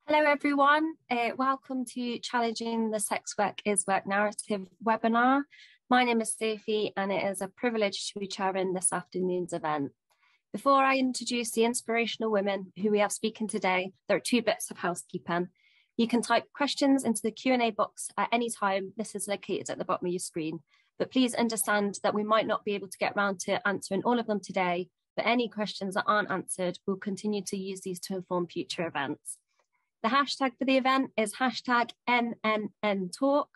Hello everyone, welcome to Challenging the Sex Work is Work narrative webinar. My name is Sophie and it is a privilege to be chairing this afternoon's event. Before I introduce the inspirational women who we have speaking today, there are two bits of housekeeping. You can type questions into the Q&A box at any time. This is located at the bottom of your screen, but please understand that we might not be able to get around to answering all of them today, but any questions that aren't answered, we'll continue to use these to inform future events. The hashtag for the event is hashtag MNNTalk.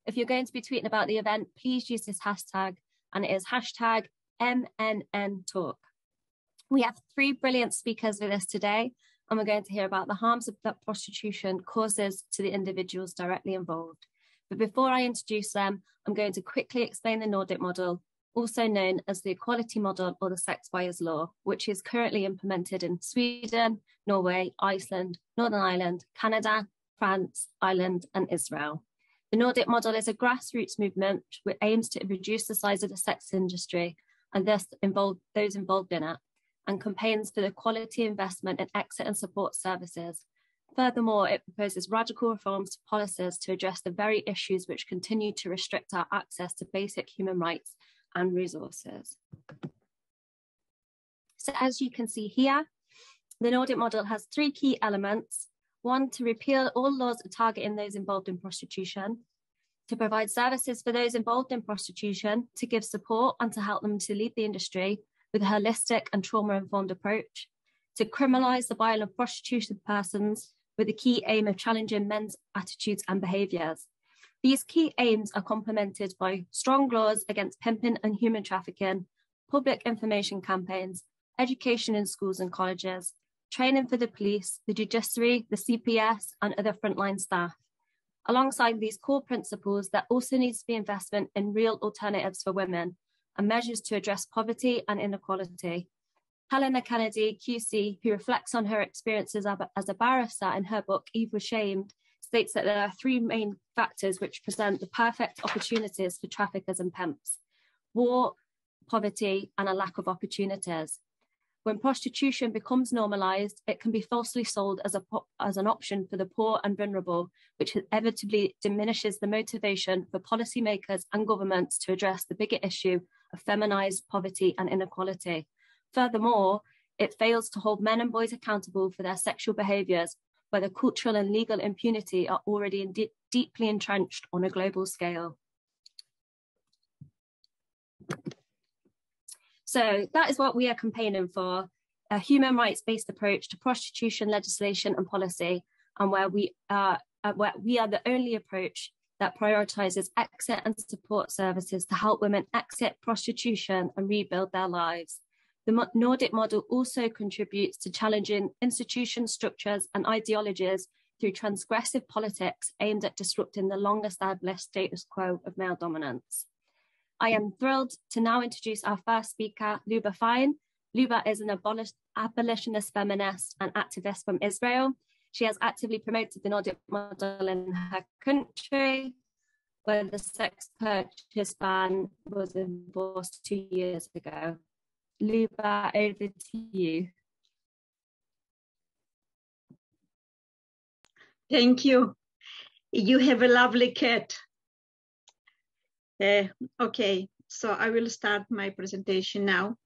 If you're going to be tweeting about the event, please use this hashtag, and it is hashtag MNNTalk. We have three brilliant speakers with us today, and we're going to hear about the harms that prostitution causes to the individuals directly involved. But before I introduce them, I'm going to quickly explain the Nordic model, also known as the equality model or the sex buyer's law, which is currently implemented in Sweden, Norway, Iceland, Northern Ireland, Canada, France, Ireland, and Israel. The Nordic model is a grassroots movement which aims to reduce the size of the sex industry and thus those involved in it, and campaigns for the quality investment in exit and support services. Furthermore, it proposes radical reforms to policies to address the very issues which continue to restrict our access to basic human rights and resources. So as you can see here, the Nordic model has three key elements. One, to repeal all laws targeting those involved in prostitution, to provide services for those involved in prostitution, to give support and to help them to leave the industry with a holistic and trauma-informed approach, to criminalise the buying of prostituted persons with the key aim of challenging men's attitudes and behaviours. These key aims are complemented by strong laws against pimping and human trafficking, public information campaigns, education in schools and colleges, training for the police, the judiciary, the CPS, and other frontline staff. Alongside these core principles, there also needs to be investment in real alternatives for women and measures to address poverty and inequality. Helena Kennedy, QC, who reflects on her experiences as a barrister in her book, Eve Was Shamed, states that there are three main factors which present the perfect opportunities for traffickers and pimps: war, poverty, and a lack of opportunities. When prostitution becomes normalised, it can be falsely sold as an option for the poor and vulnerable, which inevitably diminishes the motivation for policymakers and governments to address the bigger issue of feminised poverty and inequality. Furthermore, it fails to hold men and boys accountable for their sexual behaviours, where the cultural and legal impunity are already deeply entrenched on a global scale. So that is what we are campaigning for, a human rights-based approach to prostitution legislation and policy, and where we are the only approach that prioritises exit and support services to help women exit prostitution and rebuild their lives. The Nordic model also contributes to challenging institution structures and ideologies through transgressive politics aimed at disrupting the long-established status quo of male dominance. I am thrilled to now introduce our first speaker, LUBA FEIN. LUBA is an abolitionist feminist and activist from Israel. She has actively promoted the Nordic model in her country, where the sex purchase ban was enforced 2 years ago. LUBA, over to you. Thank you. You have a lovely cat. Okay, so I will start my presentation now.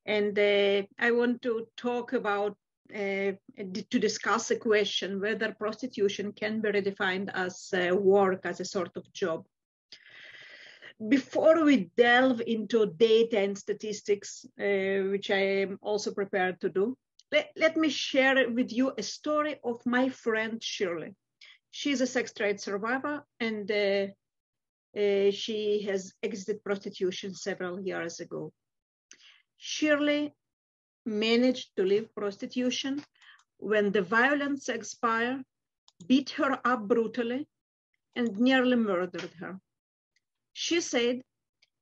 And I want to talk about, to discuss a question whether prostitution can be redefined as work, as a sort of job. Before we delve into data and statistics, which I am also prepared to do, let me share with you a story of my friend Shirley. She's a sex trade survivor, and she has exited prostitution several years ago. Shirley managed to leave prostitution when the violent sex buyer beat her up brutally and nearly murdered her. She said,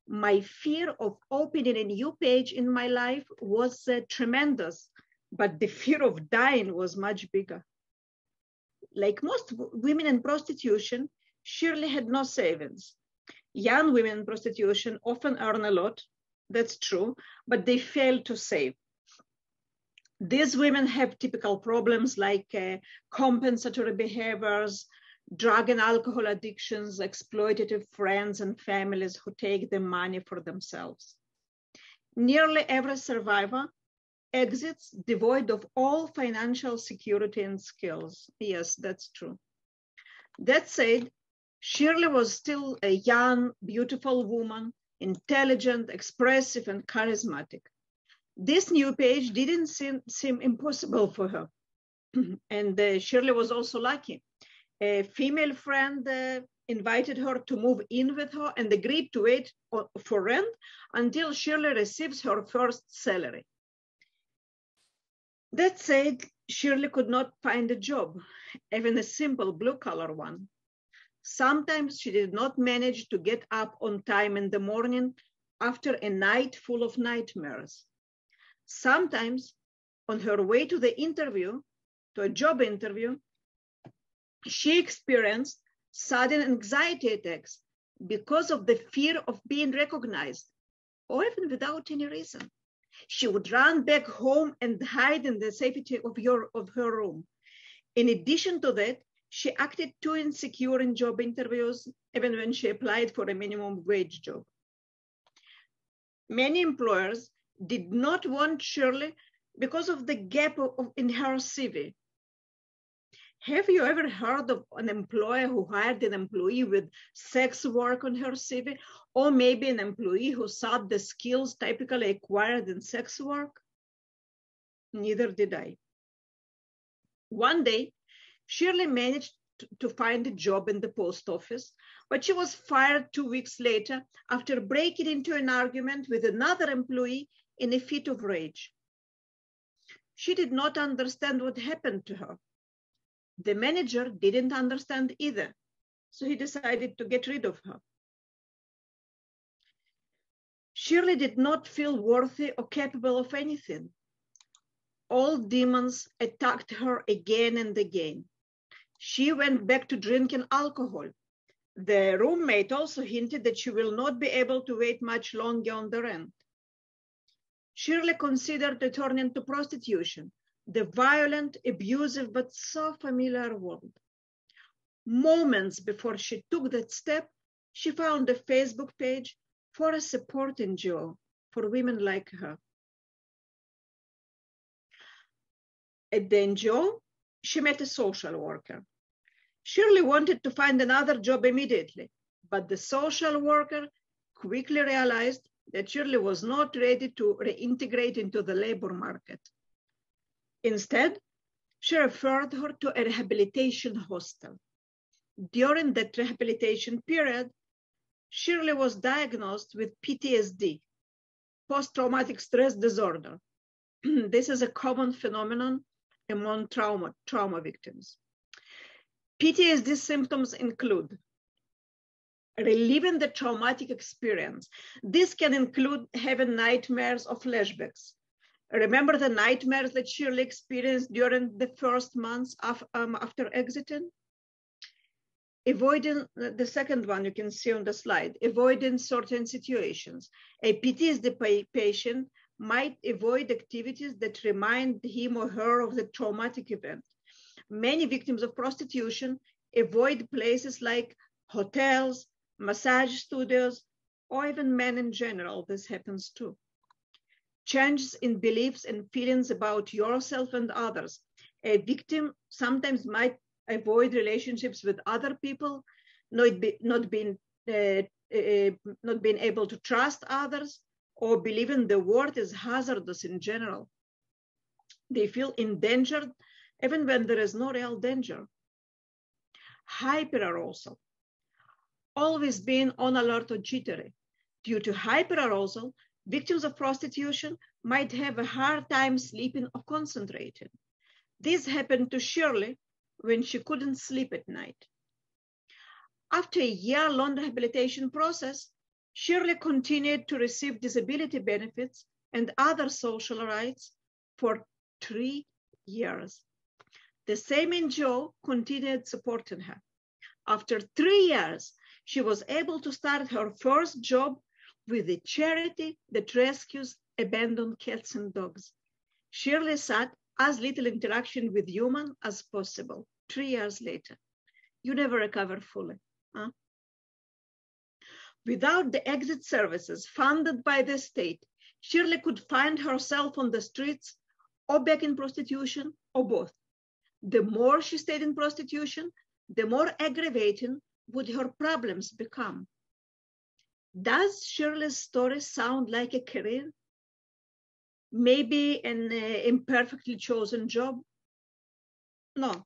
"My fear of opening a new page in my life was tremendous, but the fear of dying was much bigger." Like most women in prostitution, Shirley had no savings. Young women in prostitution often earn a lot, that's true, but they fail to save. These women have typical problems like compensatory behaviors, drug and alcohol addictions, exploitative friends and families who take the money for themselves. Nearly every survivor exits devoid of all financial security and skills. Yes, that's true. That said, Shirley was still a young, beautiful woman, intelligent, expressive, and charismatic. This new page didn't seem impossible for her. And Shirley was also lucky. A female friend invited her to move in with her and agreed to wait for rent until Shirley receives her first salary. That said, Shirley could not find a job, even a simple blue-collar one. Sometimes she did not manage to get up on time in the morning after a night full of nightmares. Sometimes on her way to the interview, to a job interview, she experienced sudden anxiety attacks because of the fear of being recognized, or even without any reason. She would run back home and hide in the safety of her room. In addition to that, she acted too insecure in job interviews, even when she applied for a minimum wage job. Many employers did not want Shirley because of the gap in her CV. Have you ever heard of an employer who hired an employee with sex work on her CV, or maybe an employee who sought the skills typically acquired in sex work? Neither did I. One day, Shirley managed to find a job in the post office, but she was fired 2 weeks later after breaking into an argument with another employee in a fit of rage. She did not understand what happened to her. The manager didn't understand either, so he decided to get rid of her. Shirley did not feel worthy or capable of anything. All demons attacked her again and again. She went back to drinking alcohol. The roommate also hinted that she will not be able to wait much longer on the rent. Shirley considered returning to prostitution, the violent, abusive, but so familiar world. Moments before she took that step, she found a Facebook page for a support NGO for women like her. At the NGO, she met a social worker. Shirley wanted to find another job immediately, but the social worker quickly realized that Shirley was not ready to reintegrate into the labor market. Instead, she referred her to a rehabilitation hostel. During that rehabilitation period, Shirley was diagnosed with PTSD, post-traumatic stress disorder. This is a common phenomenon among trauma victims. PTSD symptoms include reliving the traumatic experience. This can include having nightmares or flashbacks. Remember the nightmares that Shirley experienced during the first months after exiting? Avoiding, the second one you can see on the slide, avoiding certain situations. A PTSD patient might avoid activities that remind him or her of the traumatic event. Many victims of prostitution avoid places like hotels, massage studios, or even men in general. This happens too. Changes in beliefs and feelings about yourself and others. A victim sometimes might avoid relationships with other people, not being able to trust others, or believing the world is hazardous in general. They feel endangered even when there is no real danger. Hyperarousal, always being on alert or jittery. Due to hyperarousal, victims of prostitution might have a hard time sleeping or concentrating. This happened to Shirley when she couldn't sleep at night. After a year-long rehabilitation process, Shirley continued to receive disability benefits and other social rights for 3 years. The same NGO continued supporting her. After 3 years, she was able to start her first job with a charity that rescues abandoned cats and dogs. Shirley sought as little interaction with human as possible. 3 years later, you never recover fully. Huh? Without the exit services funded by the state, Shirley could find herself on the streets or back in prostitution or both. The more she stayed in prostitution, the more aggravating would her problems become. Does Shirley's story sound like a career? Maybe an imperfectly chosen job? No.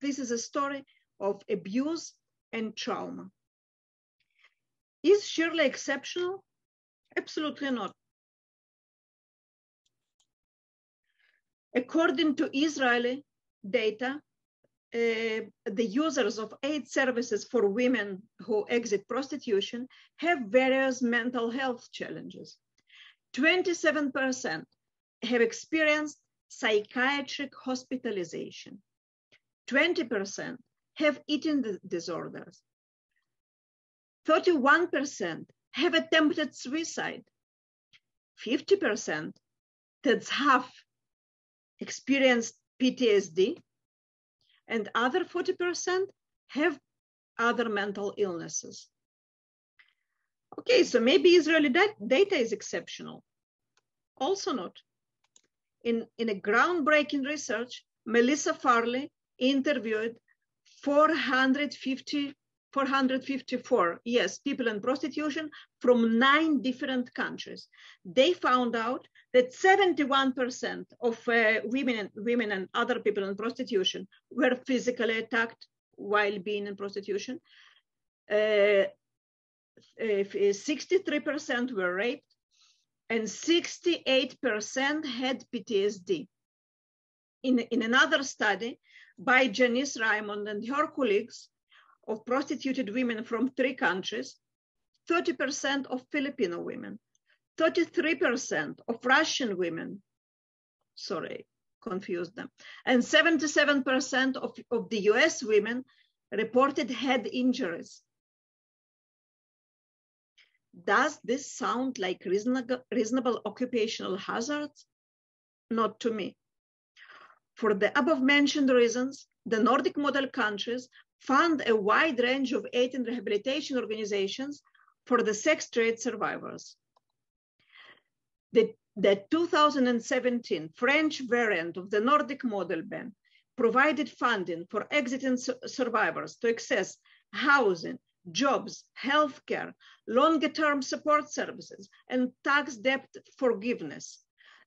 This is a story of abuse and trauma. Is Shirley exceptional? Absolutely not. According to Israeli data, the users of aid services for women who exit prostitution have various mental health challenges. 27% have experienced psychiatric hospitalization. 20% have eating disorders. 31% have attempted suicide. 50%, that's half, experienced PTSD, and other 40% have other mental illnesses. Okay, so maybe Israeli data is exceptional. Also not. In a groundbreaking research, Melissa Farley interviewed 454 people in prostitution from 9 different countries. They found out that 71% of women and other people in prostitution were physically attacked while being in prostitution. 63% were raped, and 68% had PTSD. In another study by Janice Raymond and her colleagues of prostituted women from 3 countries, 30% of Filipino women, 33% of Russian women, sorry, confused them, and 77% of the US women reported head injuries. Does this sound like reasonable occupational hazards? Not to me. For the above mentioned reasons, the Nordic model countries fund a wide range of aid and rehabilitation organizations for the sex trade survivors. The 2017 French variant of the Nordic model ban provided funding for exiting survivors to access housing, jobs, healthcare, longer-term support services, and tax debt forgiveness.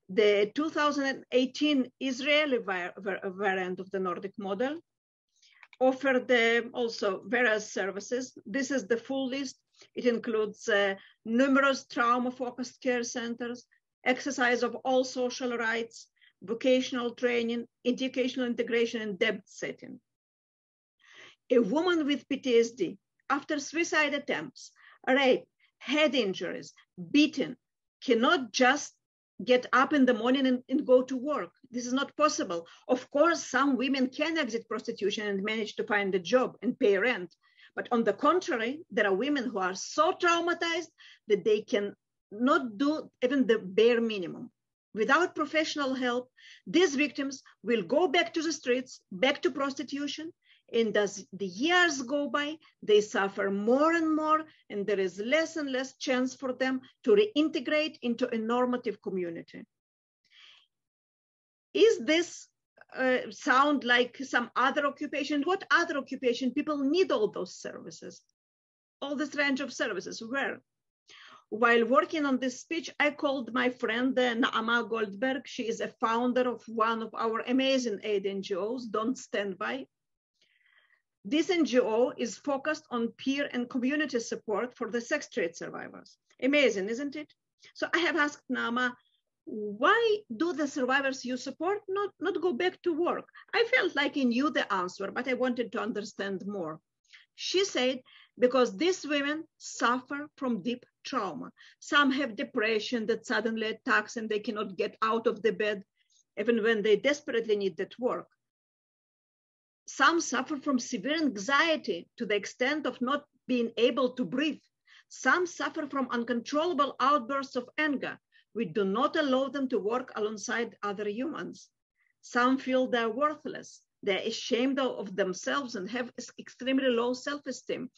The 2018 Israeli variant of the Nordic model offered also various services. This is the full list. It includes numerous trauma-focused care centers, exercise of all social rights, vocational training, educational integration, and debt setting. A woman with PTSD, after suicide attempts, rape, head injuries, beaten, cannot just get up in the morning and go to work. This is not possible. Of course, some women can exit prostitution and manage to find a job and pay rent. But on the contrary, there are women who are so traumatized that they can not do even the bare minimum. Without professional help, these victims will go back to the streets, back to prostitution, and as the years go by, they suffer more and more, and there is less and less chance for them to reintegrate into a normative community. Is this sound like some other occupation? What other occupation? People need all those services, all this range of services. Where? While working on this speech, I called my friend Naama Goldberg. She is a founder of one of our amazing aid NGOs, Don't Stand By. This NGO is focused on peer and community support for the sex trade survivors. Amazing, isn't it? So I have asked Naama, why do the survivors you support not go back to work? I felt like I knew the answer, but I wanted to understand more. She said, because these women suffer from deep trauma. Some have depression that suddenly attacks and they cannot get out of the bed, even when they desperately need that work. Some suffer from severe anxiety to the extent of not being able to breathe. Some suffer from uncontrollable outbursts of anger, We do not allow them to work alongside other humans. Some feel they're worthless. They're ashamed of themselves and have extremely low self-esteem.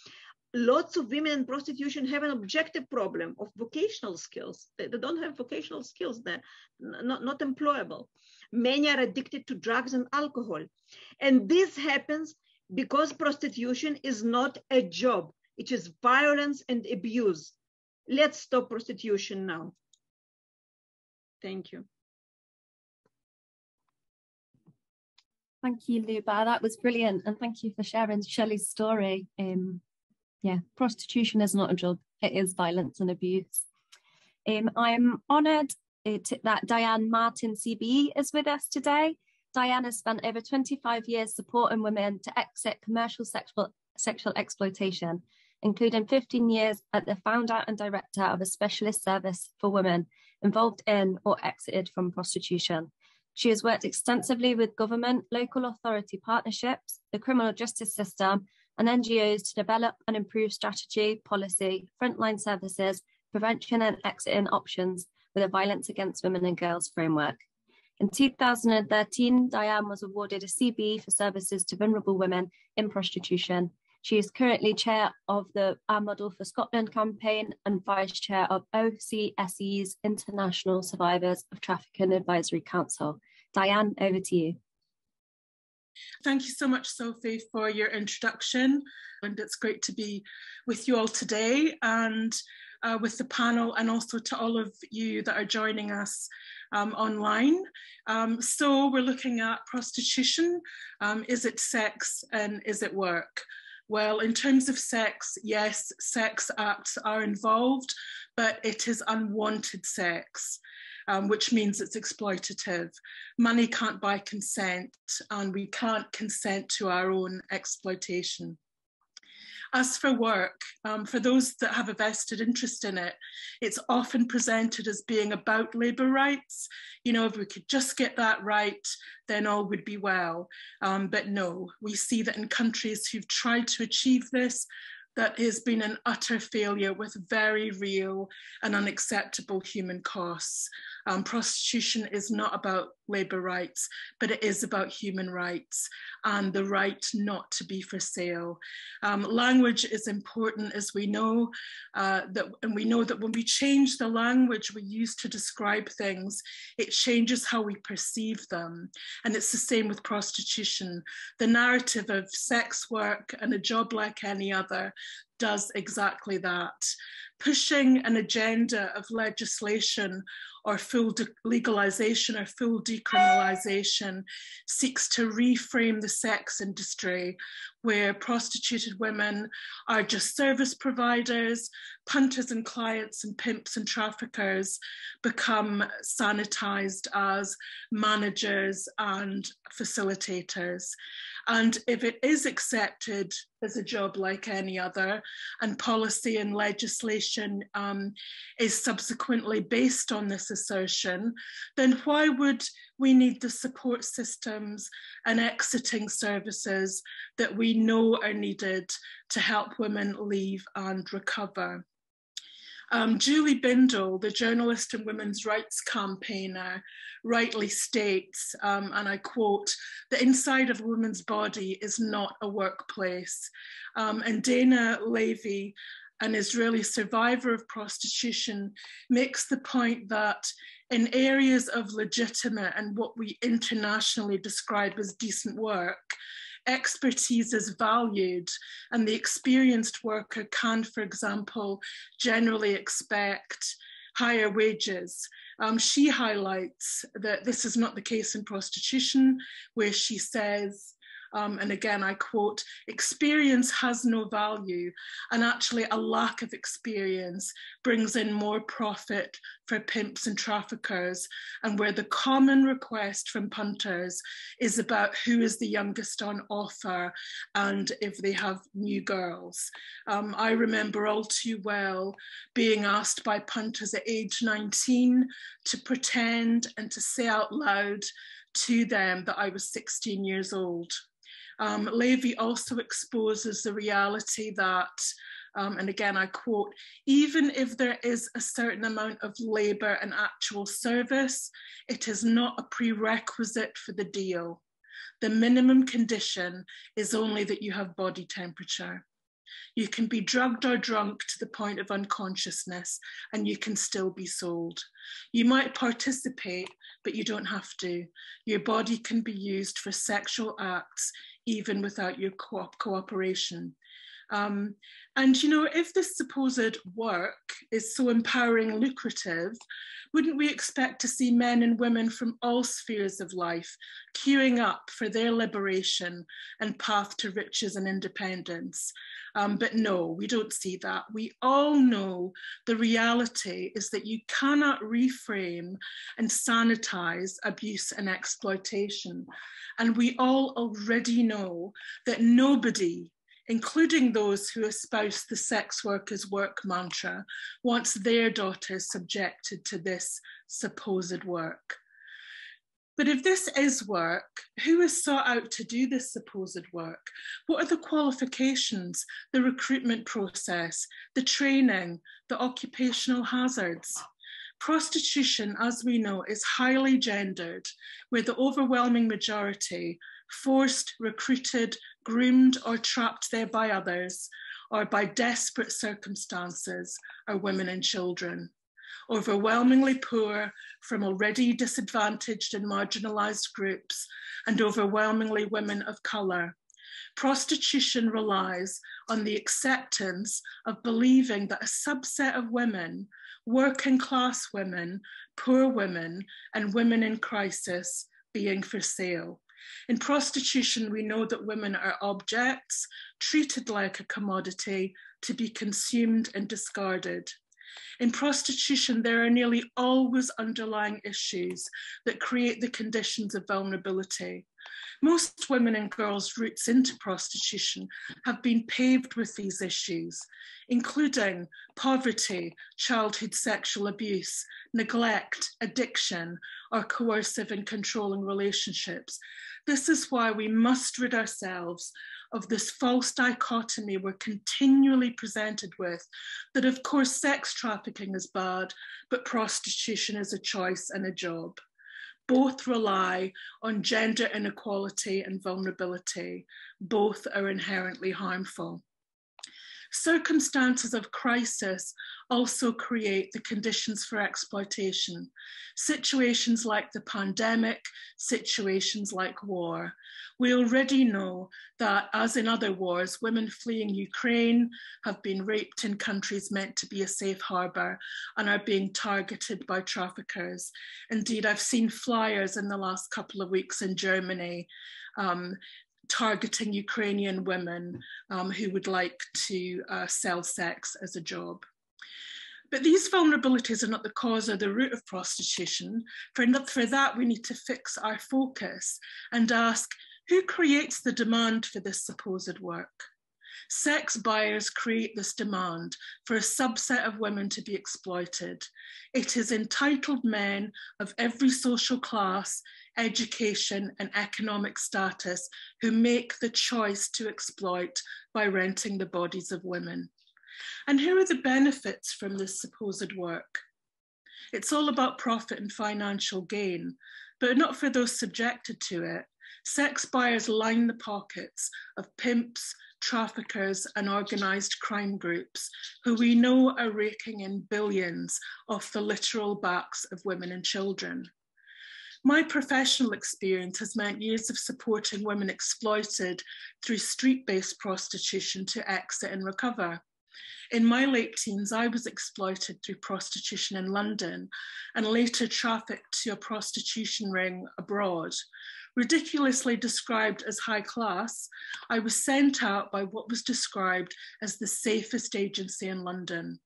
Lots of women in prostitution have an objective problem of vocational skills. They don't have vocational skills. They're not employable. Many are addicted to drugs and alcohol. And this happens because prostitution is not a job. It is violence and abuse. Let's stop prostitution now. Thank you. Thank you, Luba. That was brilliant. And thank you for sharing Shelley's story. Yeah, prostitution is not a job. It is violence and abuse. I'm honoured that Diane Martin CBE is with us today. Diane has spent over 25 years supporting women to exit commercial sexual exploitation, including 15 years as the founder and director of a specialist service for women involved in or exited from prostitution. She has worked extensively with government, local authority partnerships, the criminal justice system, and NGOs to develop and improve strategy, policy, frontline services, prevention and exiting options with a violence against women and girls framework. In 2013, Diane was awarded a CBE for services to vulnerable women in prostitution. She is currently chair of the Our Model for Scotland campaign and vice chair of OCSE's International Survivors of Trafficking Advisory Council. Diane, over to you. Thank you so much, Sophie, for your introduction. And it's great to be with you all today and with the panel, and also to all of you that are joining us online. So we're looking at prostitution. Is it sex and is it work? Well, in terms of sex, yes, sex acts are involved, but it is unwanted sex. Which means it's exploitative. Money can't buy consent, and we can't consent to our own exploitation. As for work, for those that have a vested interest in it, it's often presented as being about labour rights. You know, if we could just get that right, then all would be well. But no, we see that in countries who've tried to achieve this, that has been an utter failure with very real and unacceptable human costs. Prostitution is not about labour rights, but it is about human rights and the right not to be for sale. Language is important, as we know, and we know that when we change the language we use to describe things, it changes how we perceive them. And it's the same with prostitution. The narrative of sex work and a job like any other does exactly that. Pushing an agenda of legislation or full legalization or full decriminalization seeks to reframe the sex industry, where prostituted women are just service providers, punters and clients and pimps and traffickers become sanitized as managers and facilitators. And if it is accepted as a job like any other, and policy and legislation is subsequently based on this assertion, then why would we need the support systems and exiting services that we know are needed to help women leave and recover? Julie Bindel, the journalist and women's rights campaigner, rightly states, and I quote, "The inside of a woman's body is not a workplace." And Dana Levy, an Israeli survivor of prostitution, makes the point that in areas of legitimate and what we internationally describe as decent work, expertise is valued, and the experienced worker can, for example, generally expect higher wages. She highlights that this is not the case in prostitution, where she says, and again I quote, "Experience has no value, and actually a lack of experience brings in more profit for pimps and traffickers, and where the common request from punters is about who is the youngest on offer and if they have new girls." I remember all too well being asked by punters at age 19 to pretend and to say out loud to them that I was 16 years old. Levy also exposes the reality that And again, I quote, "Even if there is a certain amount of labour and actual service, it is not a prerequisite for the deal. The minimum condition is only that you have body temperature. You can be drugged or drunk to the point of unconsciousness, and you can still be sold. You might participate, but you don't have to. Your body can be used for sexual acts, even without your cooperation." And you know, if this supposed work is so empowering and lucrative, wouldn't we expect to see men and women from all spheres of life queuing up for their liberation and path to riches and independence? But no, we don't see that. We all know the reality is that you cannot reframe and sanitize abuse and exploitation. And we all already know that nobody, including those who espouse the sex workers' work mantra, wants their daughters subjected to this supposed work. But if this is work, who is sought out to do this supposed work? What are the qualifications, the recruitment process, the training, the occupational hazards? Prostitution, as we know, is highly gendered, where the overwhelming majority, forced, recruited, groomed or trapped there by others, or by desperate circumstances, are women and children. Overwhelmingly poor from already disadvantaged and marginalised groups, and overwhelmingly women of colour. Prostitution relies on the acceptance of believing that a subset of women, working class women, poor women, and women in crisis, being for sale. In prostitution, we know that women are objects, treated like a commodity, to be consumed and discarded. In prostitution, there are nearly always underlying issues that create the conditions of vulnerability. Most women and girls' routes into prostitution have been paved with these issues, including poverty, childhood sexual abuse, neglect, addiction, or coercive and controlling relationships. This is why we must rid ourselves of this false dichotomy we're continually presented with, that of course sex trafficking is bad, but prostitution is a choice and a job. Both rely on gender inequality and vulnerability. Both are inherently harmful. Circumstances of crisis also create the conditions for exploitation. Situations like the pandemic, situations like war. We already know that, as in other wars, women fleeing Ukraine have been raped in countries meant to be a safe harbour and are being targeted by traffickers. Indeed, I've seen flyers in the last couple of weeks in Germany targeting Ukrainian women who would like to sell sex as a job. But these vulnerabilities are not the cause or the root of prostitution. For that, we need to fix our focus and ask, who creates the demand for this supposed work? Sex buyers create this demand for a subset of women to be exploited. It is entitled men of every social class, education, and economic status who make the choice to exploit by renting the bodies of women. And here are the benefits from this supposed work. It's all about profit and financial gain, but not for those subjected to it. Sex buyers line the pockets of pimps, traffickers, and organised crime groups who we know are raking in billions off the literal backs of women and children. My professional experience has meant years of supporting women exploited through street-based prostitution to exit and recover. In my late teens, I was exploited through prostitution in London and later trafficked to a prostitution ring abroad. Ridiculously described as high class, I was sent out by what was described as the safest agency in London.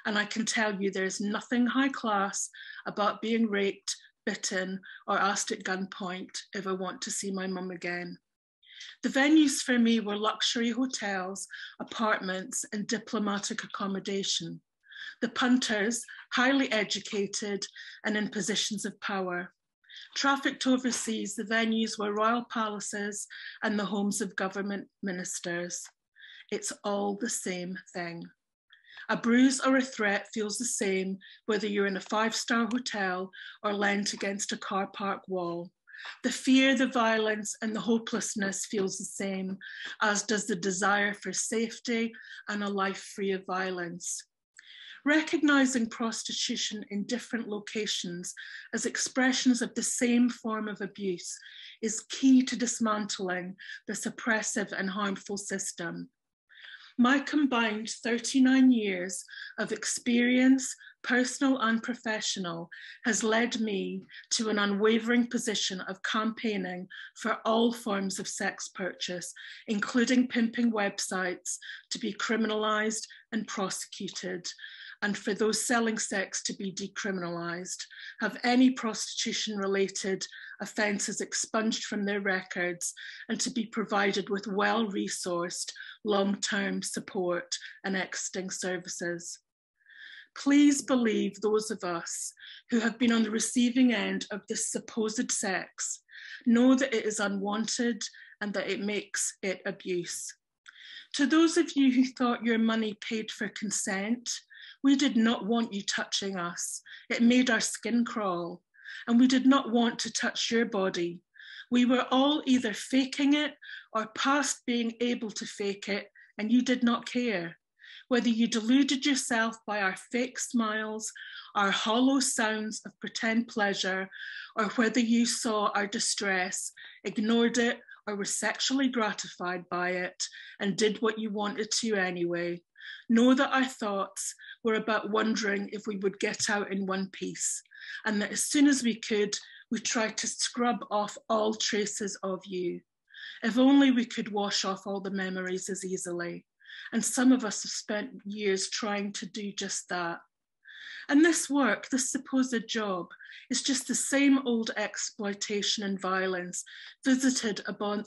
And I can tell you there's nothing high class about being raped, bitten, or asked at gunpoint if I want to see my mum again. The venues for me were luxury hotels, apartments, and diplomatic accommodation. The punters, highly educated and in positions of power. Trafficked overseas, the venues were royal palaces and the homes of government ministers. It's all the same thing. A bruise or a threat feels the same whether you're in a 5-star hotel or leant against a car park wall. The fear, the violence, and the hopelessness feels the same, as does the desire for safety and a life free of violence. Recognizing prostitution in different locations as expressions of the same form of abuse is key to dismantling this oppressive and harmful system. My combined 39 years of experience, personal and professional, has led me to an unwavering position of campaigning for all forms of sex purchase, including pimping websites, to be criminalised and prosecuted, and for those selling sex to be decriminalised, have any prostitution-related offences expunged from their records, and to be provided with well-resourced long-term support and exiting services. Please believe those of us who have been on the receiving end of this supposed sex know that it is unwanted and that it makes it abuse. To those of you who thought your money paid for consent, we did not want you touching us. It made our skin crawl, and we did not want to touch your body. We were all either faking it or past being able to fake it, and you did not care. Whether you deluded yourself by our fake smiles, our hollow sounds of pretend pleasure, or whether you saw our distress, ignored it, or were sexually gratified by it, and did what you wanted to anyway, know that our thoughts were about wondering if we would get out in one piece, and that as soon as we could, we tried to scrub off all traces of you. If only we could wash off all the memories as easily. And some of us have spent years trying to do just that. And this work, this supposed job, is just the same old exploitation and violence visited upon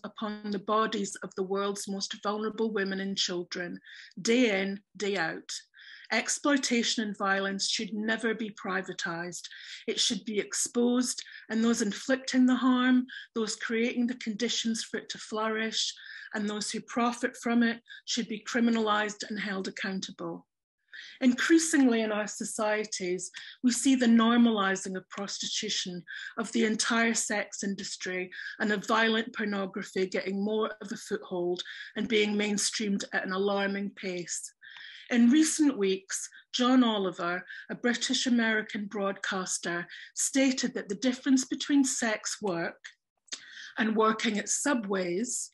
the bodies of the world's most vulnerable women and children, day in, day out. Exploitation and violence should never be privatised. It should be exposed, and those inflicting the harm, those creating the conditions for it to flourish, and those who profit from it should be criminalised and held accountable. Increasingly in our societies, we see the normalising of prostitution, of the entire sex industry, and of violent pornography getting more of a foothold and being mainstreamed at an alarming pace. In recent weeks, John Oliver, a British-American broadcaster, stated that the difference between sex work and working at Subways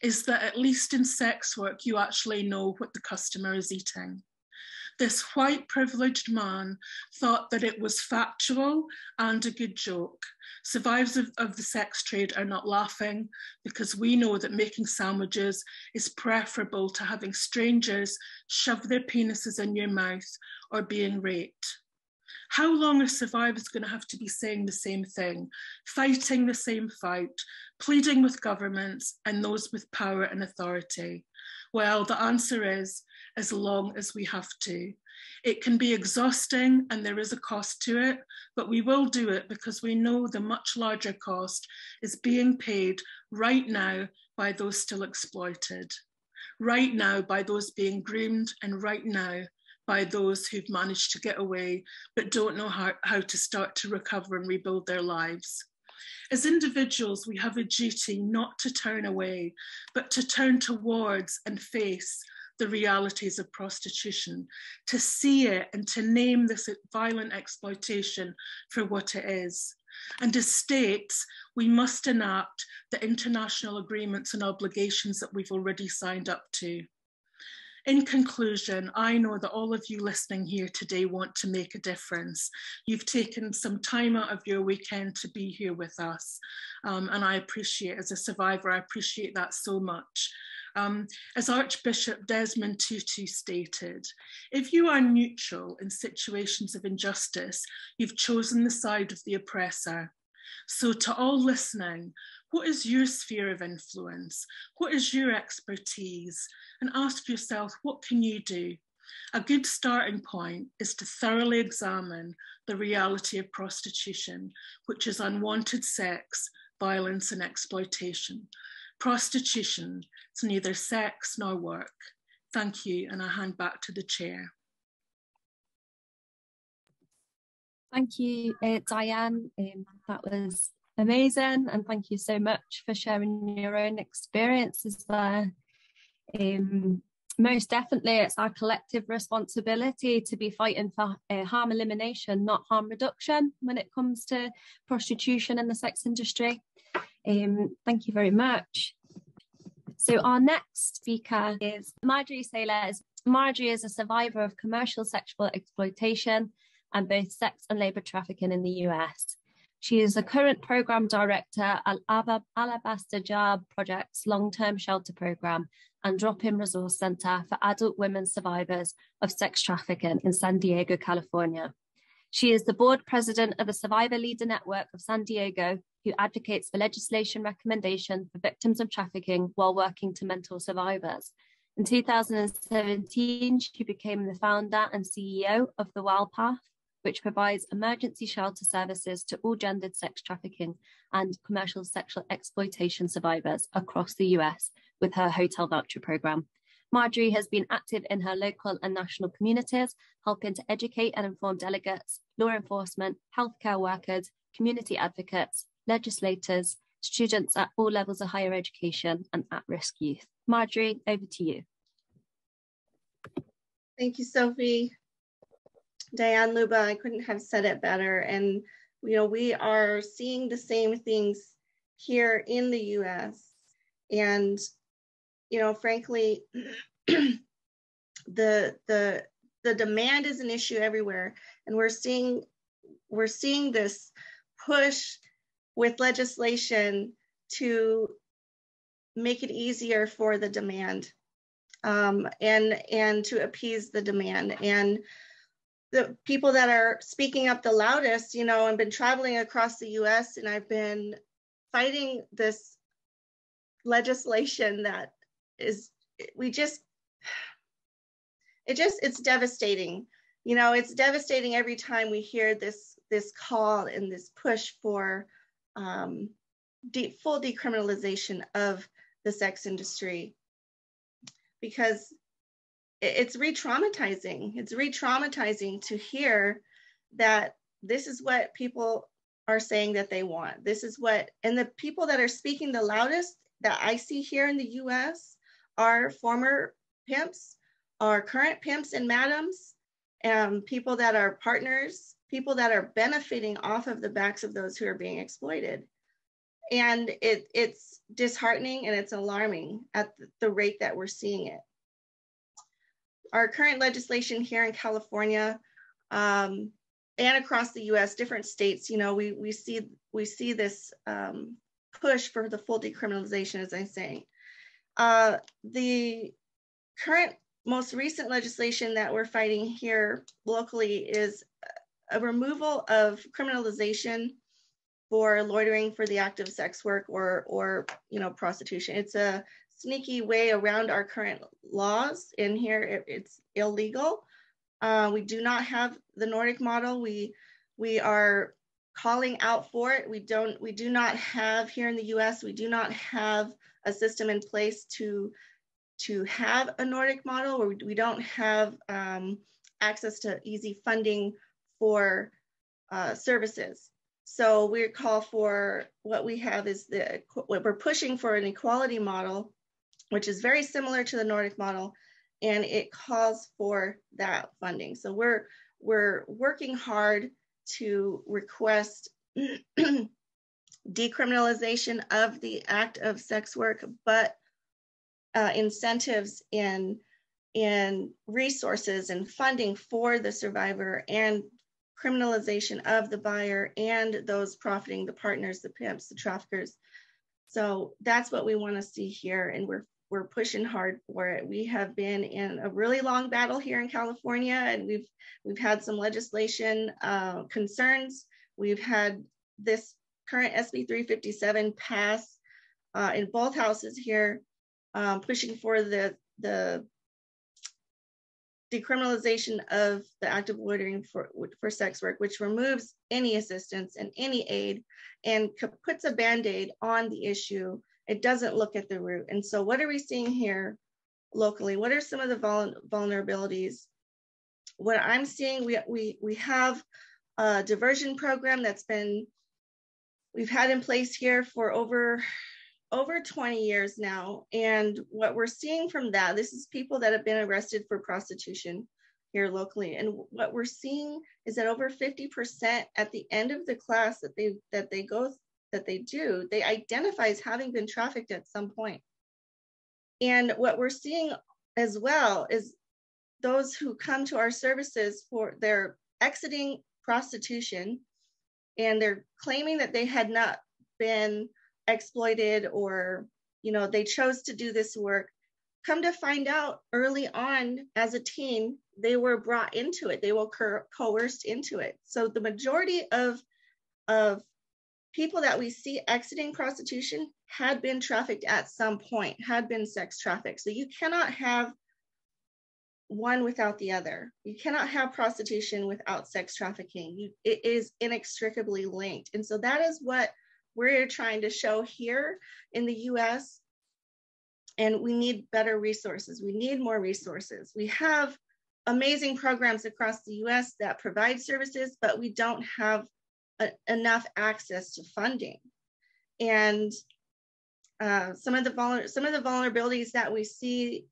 is that at least in sex work, you actually know what the customer is eating. This white privileged man thought that it was factual and a good joke. Survivors of the sex trade are not laughing because we know that making sandwiches is preferable to having strangers shove their penises in your mouth or being raped. How long are survivors going to have to be saying the same thing, fighting the same fight, pleading with governments and those with power and authority? Well, the answer is, as long as we have to. It can be exhausting and there is a cost to it, but we will do it because we know the much larger cost is being paid right now by those still exploited, right now by those being groomed, and right now by those who've managed to get away but don't know how to start to recover and rebuild their lives. As individuals, we have a duty not to turn away, but to turn towards and face the realities of prostitution, to see it and to name this violent exploitation for what it is. And as states, we must enact the international agreements and obligations that we've already signed up to. In conclusion, I know that all of you listening here today want to make a difference. You've taken some time out of your weekend to be here with us. And I appreciate, as a survivor, I appreciate that so much. As Archbishop Desmond Tutu stated, if you are neutral in situations of injustice, you've chosen the side of the oppressor. So to all listening, what is your sphere of influence? What is your expertise? And ask yourself, what can you do? A good starting point is to thoroughly examine the reality of prostitution, which is unwanted sex, violence, and exploitation. Prostitution is neither sex nor work. Thank you, and I hand back to the chair. Thank you, Diane. That was amazing, and thank you so much for sharing your own experiences there. Most definitely, it's our collective responsibility to be fighting for harm elimination, not harm reduction, when it comes to prostitution in the sex industry. Thank you very much. So our next speaker is Marjorie Saylor. Marjorie is a survivor of commercial sexual exploitation and both sex and labour trafficking in the US. She is the current Programme Director at Alabaster Job Project's Long-Term Shelter Programme and Drop-In Resource Centre for Adult Women Survivors of Sex Trafficking in San Diego, California. She is the board president of the Survivor Leader Network of San Diego, who advocates for legislation recommendation for victims of trafficking while working to mentor survivors. In 2017, she became the founder and CEO of The Wild Path, which provides emergency shelter services to all gendered sex trafficking and commercial sexual exploitation survivors across the US with her hotel voucher program. Marjorie has been active in her local and national communities, helping to educate and inform delegates, law enforcement, healthcare workers, community advocates, legislators, students at all levels of higher education and at-risk youth. Marjorie, over to you. Thank you, Sophie. Diane, LUBA, I couldn't have said it better. And, you know, we are seeing the same things here in the US. And, you know, frankly, the demand is an issue everywhere. And we're seeing this push with legislation to make it easier for the demand and to appease the demand. And the people that are speaking up the loudest, you know, I've been traveling across the US and I've been fighting this legislation that is, it's devastating. You know, it's devastating every time we hear this call and this push for full decriminalization of the sex industry, because it's re-traumatizing. It's re-traumatizing to hear that this is what people are saying that they want. This is what, and the people that are speaking the loudest that I see here in the US are former pimps, are current pimps and madams, people that are partners, people that are benefiting off of the backs of those who are being exploited. And it's disheartening and it's alarming at the rate that we're seeing it. Our current legislation here in California and across the US, different states, you know, we see this push for the full decriminalization, as I'm saying. The current most recent legislation that we're fighting here locally is a removal of criminalization for loitering for the act of sex work or you know, prostitution. It's a sneaky way around our current laws. In here, it's illegal. We do not have the Nordic model. We are calling out for it. We do not have here in the US, we do not have a system in place to have a Nordic model, or we don't have access to easy funding for services. So we call for, what we have is what we're pushing for, an equality model, which is very similar to the Nordic model, and it calls for that funding. So we're working hard to request decriminalization of the act of sex work, but incentives in resources and funding for the survivor, and criminalization of the buyer and those profiting, the partners, the pimps, the traffickers. So that's what we want to see here, and we're pushing hard for it. We have been in a really long battle here in California, and we've had some legislation concerns. We've had this current SB 357 pass in both houses here, pushing for the decriminalization of the act of loitering for sex work, which removes any assistance and any aid and puts a Band-Aid on the issue. It doesn't look at the root. And so what are we seeing here? locally? What are some of the vulnerabilities? What I'm seeing, we have a diversion program we've had in place here for over 20 years now. And what we're seeing from that, this is people that have been arrested for prostitution here locally. And what we're seeing is that over 50% at the end of the class that they do, they identify as having been trafficked at some point. And what we're seeing as well is those who come to our services for their exiting prostitution and they're claiming that they had not been exploited or, they chose to do this work, come to find out early on as a teen, they were brought into it. They were coerced into it. So the majority of people that we see exiting prostitution had been trafficked at some point, had been sex trafficked. So you cannot have one without the other. You cannot have prostitution without sex trafficking. It is inextricably linked. And so that is what we're trying to show here in the US. And we need better resources. We need more resources. We have amazing programs across the US that provide services, but we don't have enough access to funding. And some of the vulnerabilities that we see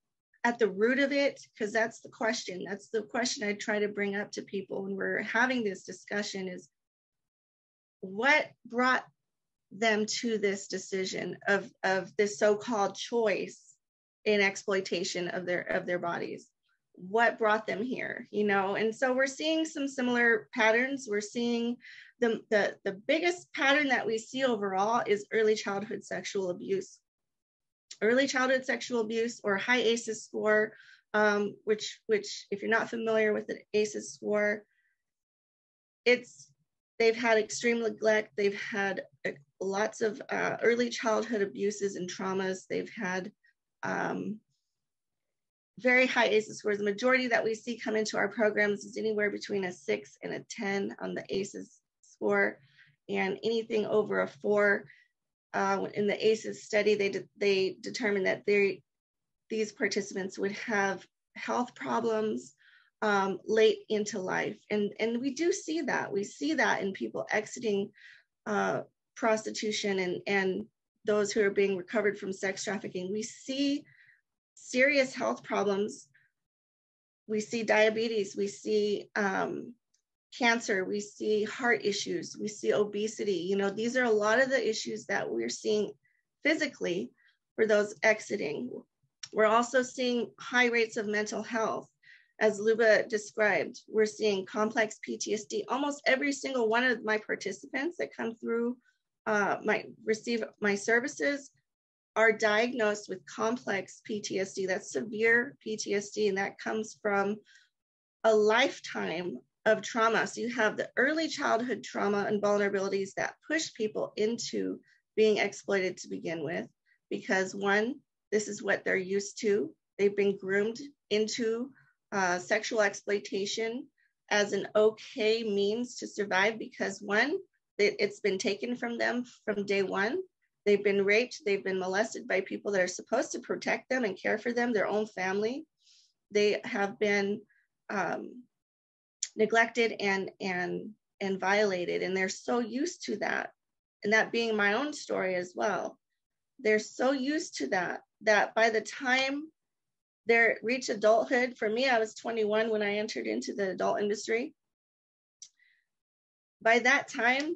at the root of it, because that's the question I try to bring up to people when we're having this discussion, is what brought them to this decision of this so-called choice in exploitation of their bodies. What brought them here, And so we're seeing some similar patterns. We're seeing the biggest pattern that we see overall is early childhood sexual abuse. Early childhood sexual abuse, or high ACEs score, which if you're not familiar with the ACEs score, they've had extreme neglect. They've had lots of early childhood abuses and traumas. They've had very high ACEs scores. The majority that we see come into our programs is anywhere between a 6 and a 10 on the ACEs score, and anything over a 4. In the ACEs study, they determined that these participants would have health problems late into life. And we do see that. We see that in people exiting prostitution and those who are being recovered from sex trafficking. We see serious health problems. We see diabetes, we see cancer, we see heart issues, we see obesity. These are a lot of the issues that we're seeing physically for those exiting. We're also seeing high rates of mental health. As LUBA described, we're seeing complex PTSD. Almost every single one of my participants that come through receive my services are diagnosed with complex PTSD. That's severe PTSD, and that comes from a lifetime of trauma. So you have the early childhood trauma and vulnerabilities that push people into being exploited to begin with, because one, this is what they're used to. They've been groomed into sexual exploitation as an okay means to survive, because one, it's been taken from them from day one. They've been raped, they've been molested by people that are supposed to protect them and care for them, their own family. They have been neglected and violated, and they're so used to that. And that being my own story as well. They're so used to that by the time they reach adulthood, for me, I was 21 when I entered into the adult industry. By that time,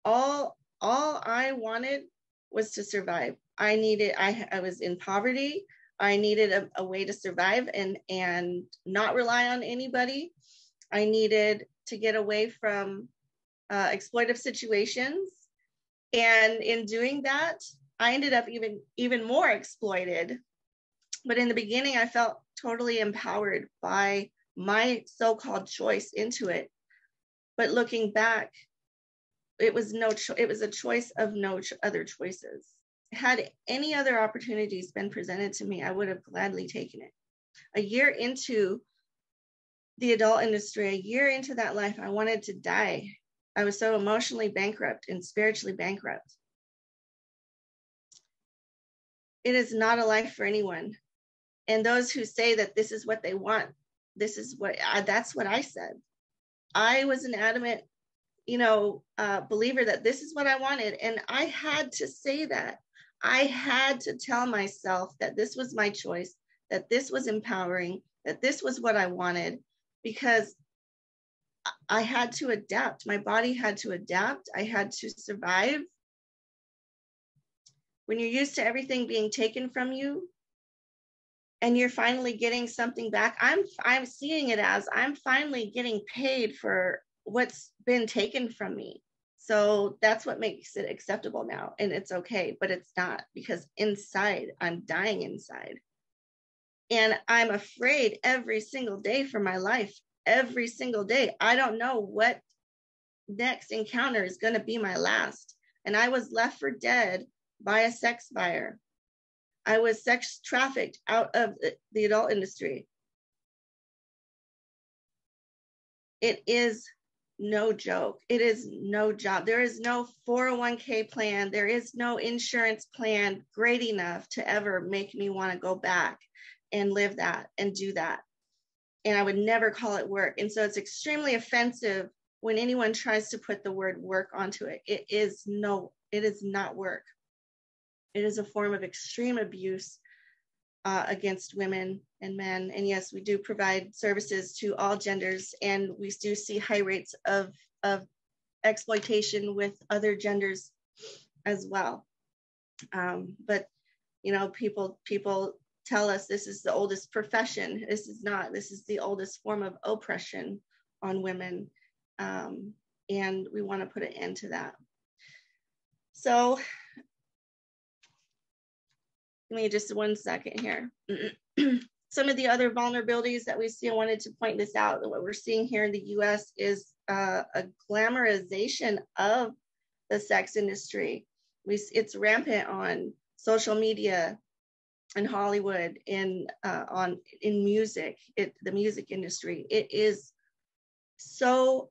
all I wanted was to survive. I was in poverty. I needed a way to survive and not rely on anybody. I needed to get away from exploitive situations. And in doing that, I ended up even more exploited. But in the beginning, I felt totally empowered by my so-called choice into it. But looking back, it was a choice of no other choices. Had any other opportunities been presented to me, I would have gladly taken it. A year into the adult industry, a year into that life, I wanted to die. I was so emotionally bankrupt and spiritually bankrupt. It is not a life for anyone. And those who say that this is what they want, this is what, that's what I said. I was an adamant, believer that this is what I wanted. And I had to say that. I had to tell myself that this was my choice, that this was empowering, that this was what I wanted, because I had to adapt. My body had to adapt. I had to survive. When you're used to everything being taken from you and you're finally getting something back, I'm seeing it as I'm finally getting paid for what's been taken from me. So that's what makes it acceptable now. And it's okay, but it's not, because inside, I'm dying inside. And I'm afraid every single day for my life, every single day. I don't know what next encounter is going to be my last. And I was left for dead by a sex buyer. I was sex trafficked out of the adult industry. It is no joke. It is no job. There is no 401k plan. There is no insurance plan great enough to ever make me want to go back and live that and do that. And I would never call it work. And so it's extremely offensive when anyone tries to put the word work onto it. It is not work. It is a form of extreme abuse against women and men. And yes, we do provide services to all genders, and we do see high rates of exploitation with other genders as well. But people tell us this is the oldest profession. This is not. This is the oldest form of oppression on women, and we want to put an end to that. So, give me just 1 second here. Some of the other vulnerabilities that we see, I wanted to point this out, that what we're seeing here in the US is a glamorization of the sex industry. It's rampant on social media, in Hollywood, in music, the music industry. It is so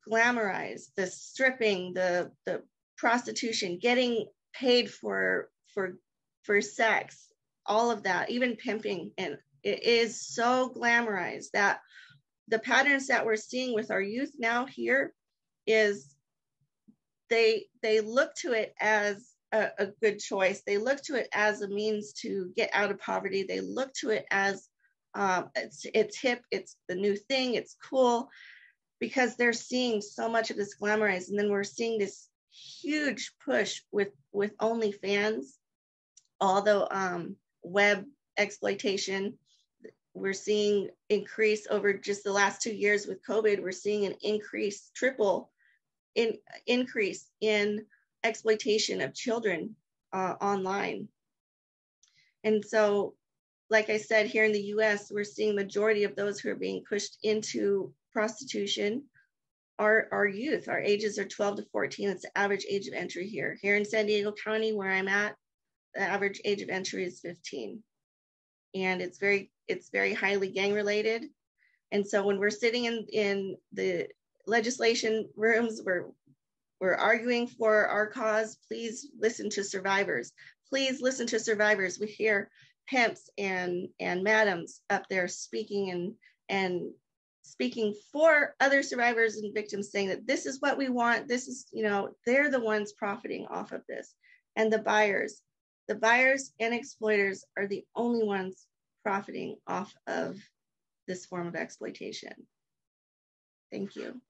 glamorized, the stripping, the prostitution, getting paid for sex, all of that, even pimping. And it is so glamorized that the patterns that we're seeing with our youth now here is they look to it as a good choice. They look to it as a means to get out of poverty. They look to it as it's hip, it's the new thing, it's cool, because they're seeing so much of this glamorized. And then we're seeing this huge push with OnlyFans, all the web exploitation. We're seeing increase over just the last 2 years with COVID. We're seeing an increase, increase in exploitation of children online. And so, like I said, here in the US, we're seeing majority of those who are being pushed into prostitution are youth. Our ages are 12 to 14. It's the average age of entry here. Here in San Diego County, where I'm at, the average age of entry is 15. And it's very highly gang related. And so when we're sitting in the legislation rooms, we're arguing for our cause, please listen to survivors. Please listen to survivors. We hear pimps and madams up there speaking and speaking for other survivors and victims, saying that this is what we want. This is, they're the ones profiting off of this. And the buyers and exploiters are the only ones profiting off of this form of exploitation. Thank you.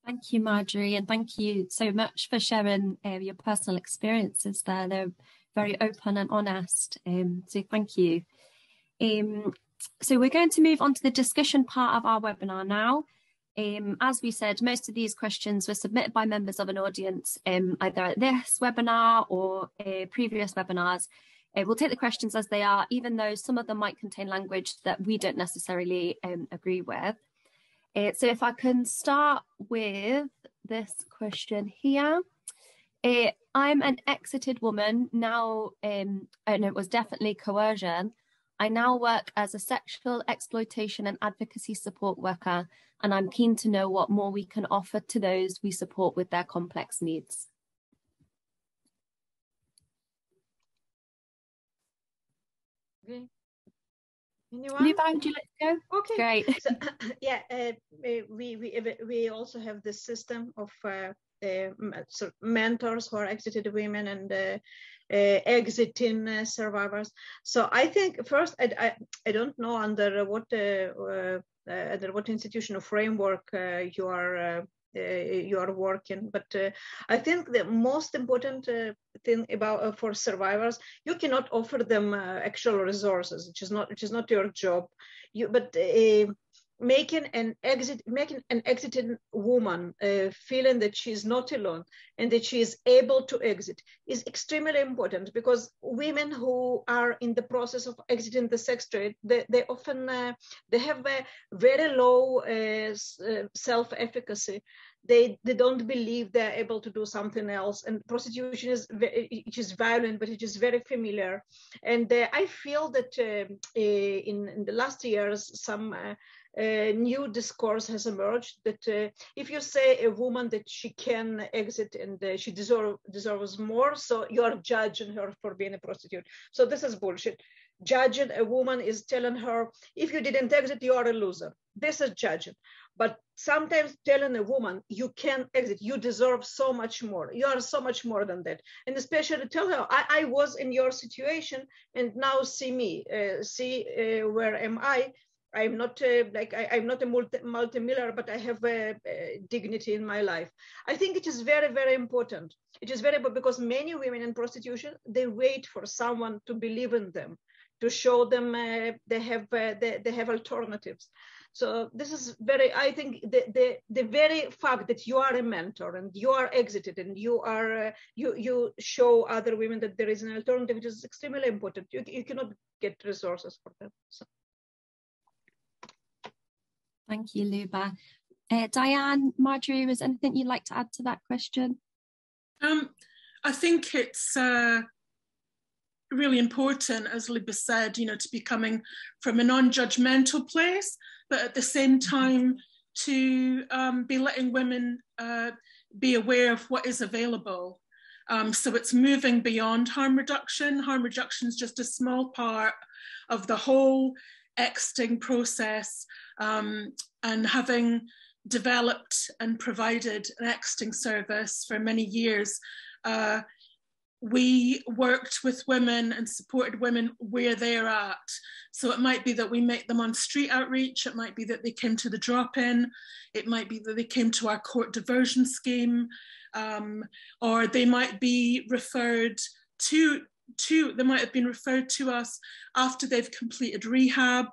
Thank you, Marjorie, and thank you so much for sharing your personal experiences there. They're very open and honest, so thank you. So we're going to move on to the discussion part of our webinar now. As we said, most of these questions were submitted by members of an audience, either at this webinar or previous webinars. We'll take the questions as they are, even though some of them might contain language that we don't necessarily agree with. So if I can start with this question here. I'm an exited woman now, and it was definitely coercion. I now work as a sexual exploitation and advocacy support worker, and I'm keen to know what more we can offer to those we support with their complex needs. Okay. Anyone? LUBA, would you like to go? Okay. Great. So, yeah, we also have this system of sort of mentors for exited women and exiting survivors. So I think first, I don't know under what institutional framework you are working, but I think the most important thing about for survivors, you cannot offer them actual resources, which is not your job. But making an exited woman feeling that she's not alone and that she is able to exit is extremely important, because women who are in the process of exiting the sex trade, they often they have a very low self-efficacy. They don't believe they're able to do something else, and prostitution is violent, but it is very familiar. And I feel that in the last years, some new discourse has emerged that if you say a woman that she can exit and she deserves more, so you are judging her for being a prostitute. So this is bullshit. Judging a woman is telling her, if you didn't exit, you are a loser. This is judging. But sometimes telling a woman, you can exit, you deserve so much more. You are so much more than that. And especially tell her, I was in your situation and now see me, see where am I? I'm not I'm not a multi-millionaire, but I have a dignity in my life. I think it is very, very important. It is very important because many women in prostitution, they wait for someone to believe in them, to show them they have alternatives. So this is very, I think the very fact that you are a mentor and you are exited and you are you show other women that there is an alternative, which is extremely important. You cannot get resources for them. So. Thank you, LUBA. Diane, Marjorie, was anything you'd like to add to that question? I think it's really important, as LUBA said, to be coming from a non-judgmental place, but at the same time to be letting women be aware of what is available. So it's moving beyond harm reduction. Harm reduction is just a small part of the whole exiting process, and having developed and provided an exiting service for many years, we worked with women and supported women where they're at. So it might be that we make them on street outreach, it might be that they came to the drop-in, it might be that they came to our court diversion scheme, or they might be referred they might have been referred to us after they've completed rehab,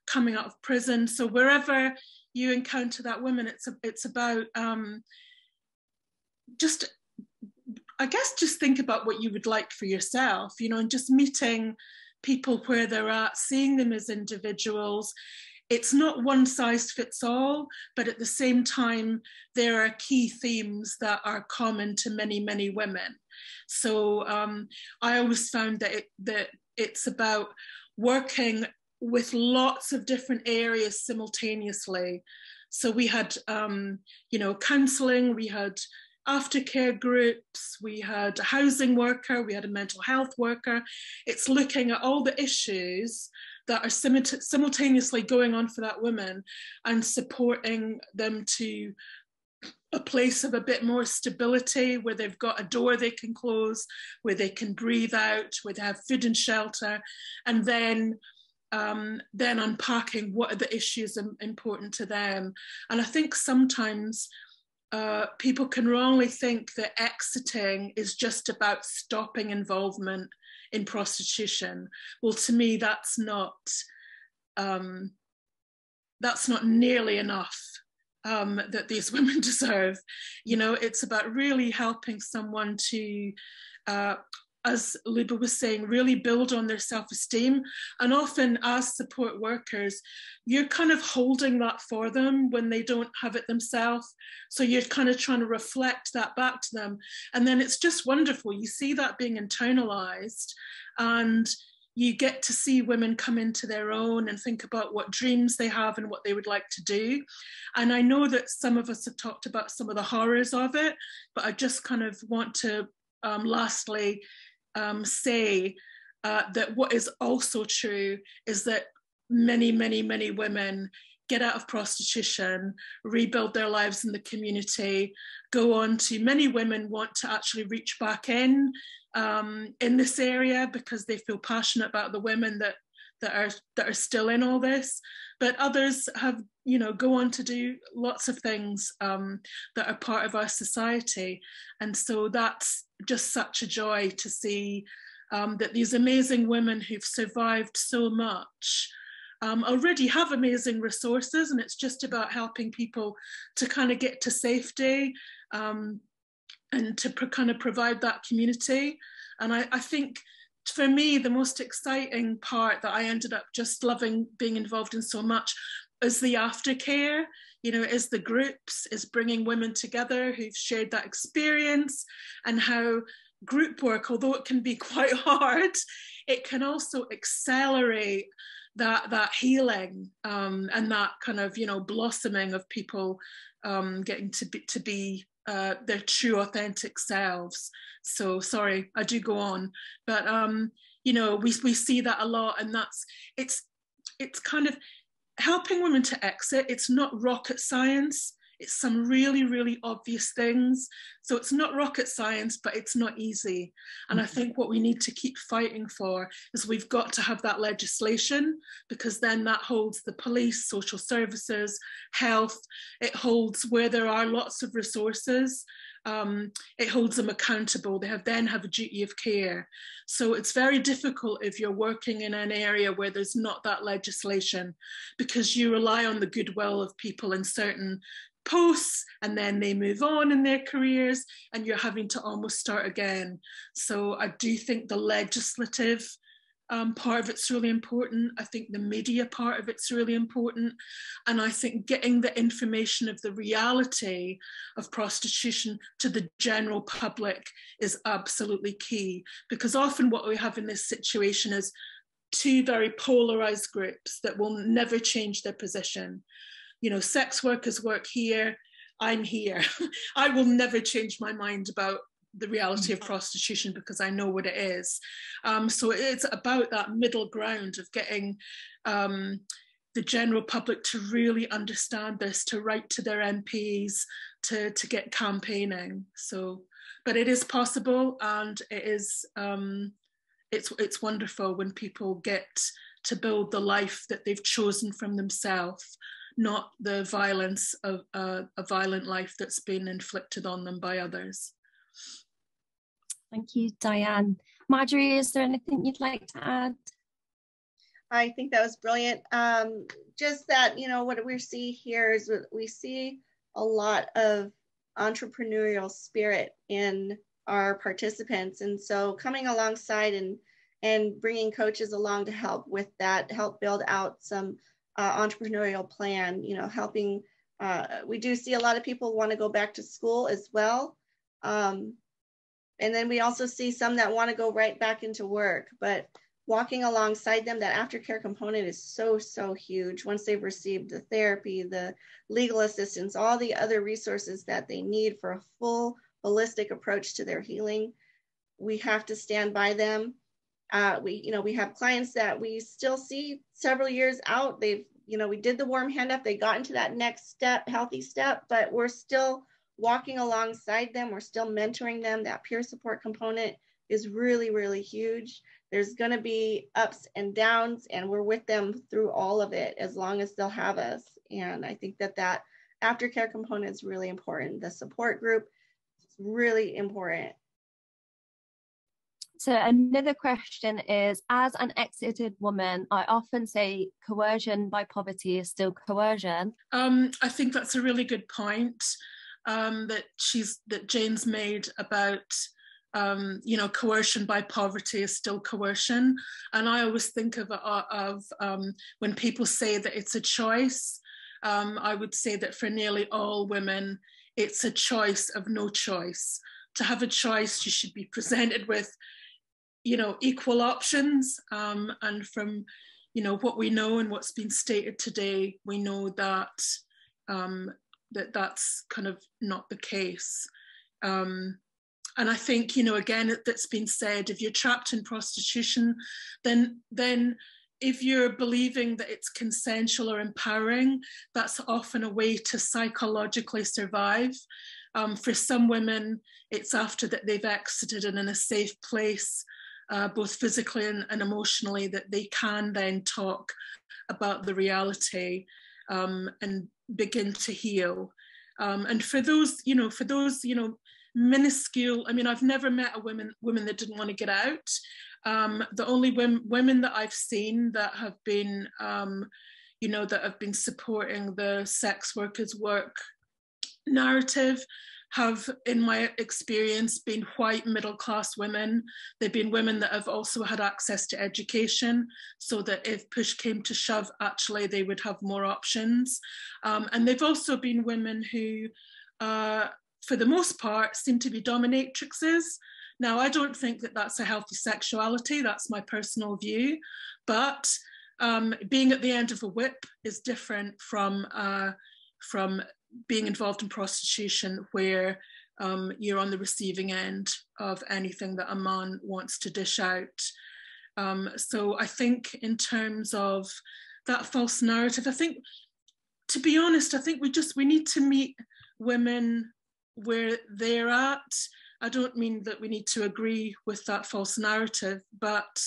coming out of prison. So wherever you encounter that woman, it's about just think about what you would like for yourself, and just meeting people where they're at, seeing them as individuals. It's not one size fits all, but at the same time, there are key themes that are common to many, many women. So I always found that it's about working with lots of different areas simultaneously. So we had, counselling, we had aftercare groups, we had a housing worker, we had a mental health worker. It's looking at all the issues that are simultaneously going on for that woman and supporting them to a place of a bit more stability, where they've got a door they can close, where they can breathe out, where they have food and shelter, and then unpacking what are the issues important to them. And I think sometimes people can wrongly think that exiting is just about stopping involvement in prostitution. Well, to me, that's not nearly enough that these women deserve. It's about really helping someone to, as LUBA was saying, really build on their self-esteem. And often as support workers, you're kind of holding that for them when they don't have it themselves. So you're kind of trying to reflect that back to them. And then it's just wonderful. You see that being internalized, and you get to see women come into their own and think about what dreams they have and what they would like to do. And I know that some of us have talked about some of the horrors of it, but I just kind of want to lastly say that what is also true is that many, many, many women get out of prostitution, rebuild their lives in the community, go on to, many women want to actually reach back in this area because they feel passionate about the women that are still in all this. But others have, go on to do lots of things that are part of our society. And so that's just such a joy to see that these amazing women who've survived so much already have amazing resources, and it's just about helping people to kind of get to safety and to kind of provide that community. And I think for me, the most exciting part that I ended up just loving being involved in so much is the aftercare, is the groups, is bringing women together who've shared that experience, and how group work, although it can be quite hard, it can also accelerate that healing and that kind of, blossoming of people getting to be their true authentic selves. So sorry, I do go on, but we see that a lot, and it's kind of helping women to exit. It's not rocket science. It's some really, really obvious things. So it's not rocket science, but it's not easy. And I think what we need to keep fighting for is we've got to have that legislation, because then that holds the police, social services, health. It holds where there are lots of resources. It holds them accountable. They then have a duty of care. So it's very difficult if you're working in an area where there's not that legislation, because you rely on the goodwill of people in certain posts, and then they move on in their careers, and you're having to almost start again. So I do think the legislative part of it's really important. I think the media part of it's really important. And I think getting the information of the reality of prostitution to the general public is absolutely key, because often what we have in this situation is two very polarized groups that will never change their position. Sex workers work here, I'm here. I will never change my mind about the reality of prostitution because I know what it is. So it's about that middle ground of getting the general public to really understand this, to write to their MPs, to get campaigning. So, but it is possible, and it is, it's wonderful when people get to build the life that they've chosen from themselves, not the violence of a violent life that's been inflicted on them by others. Thank you, Diane. Marjorie, is there anything you'd like to add? I think that was brilliant. Just that, what we see here is we see a lot of entrepreneurial spirit in our participants. And so coming alongside and bringing coaches along to help with that, help build out some entrepreneurial plan, helping, we do see a lot of people want to go back to school as well. And then we also see some that want to go right back into work, but walking alongside them, that aftercare component is so huge. Once they've received the therapy, the legal assistance, all the other resources that they need for a full holistic approach to their healing, we have to stand by them. We have clients that we still see several years out. They've, we did the warm hand up, they got into that next step, healthy step, but we're still walking alongside them. We're still mentoring them. That peer support component is really, really huge. There's going to be ups and downs, and we're with them through all of it as long as they'll have us. And I think that aftercare component is really important. The support group is really important. So another question is, as an exited woman, I often say coercion by poverty is still coercion. I think that's a really good point that Jane's made about, coercion by poverty is still coercion. And I always think of when people say that it's a choice, I would say that for nearly all women, it's a choice of no choice. To have a choice, you should be presented with equal options, and from what we know and what's been stated today, we know that that's kind of not the case. And I think, you know, again, that's been said, if you're trapped in prostitution, then if you're believing that it's consensual or empowering, that's often a way to psychologically survive. For some women, it's after that they've exited and in a safe place, both physically and emotionally, that they can then talk about the reality and begin to heal. And for those, minuscule, I mean, I've never met a woman that didn't want to get out. The only women that I've seen that have been, that have been supporting the sex workers' work narrative have, in my experience, been white middle-class women. They've been women that have also had access to education, so that if push came to shove, actually they would have more options. And they've also been women who, for the most part, seem to be dominatrixes. Now, I don't think that that's a healthy sexuality. That's my personal view. But being at the end of a whip is different from being involved in prostitution, where you're on the receiving end of anything that a man wants to dish out. So I think in terms of that false narrative, I think, to be honest, I think we need to meet women where they're at. I don't mean that we need to agree with that false narrative, but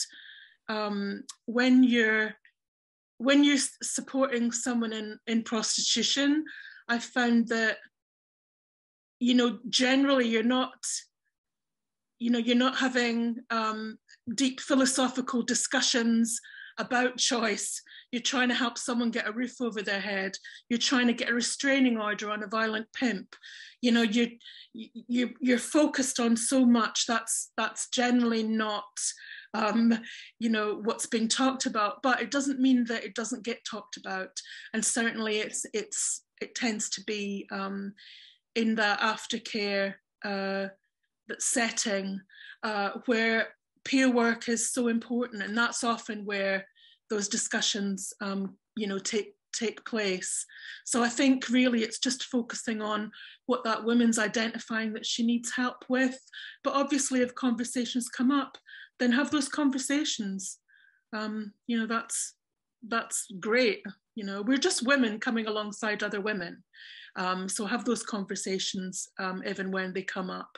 when you're supporting someone in prostitution, I found that, generally you're not having deep philosophical discussions about choice. You're trying to help someone get a roof over their head. You're trying to get a restraining order on a violent pimp. You're focused on so much that's generally not what's being talked about, but it doesn't mean that it doesn't get talked about. And certainly it tends to be in that aftercare that setting where peer work is so important, and that's often where those discussions take place. So I think really it's just focusing on what that woman's identifying that she needs help with. But obviously, if conversations come up, then have those conversations. That's great. We're just women coming alongside other women. So have those conversations even when they come up.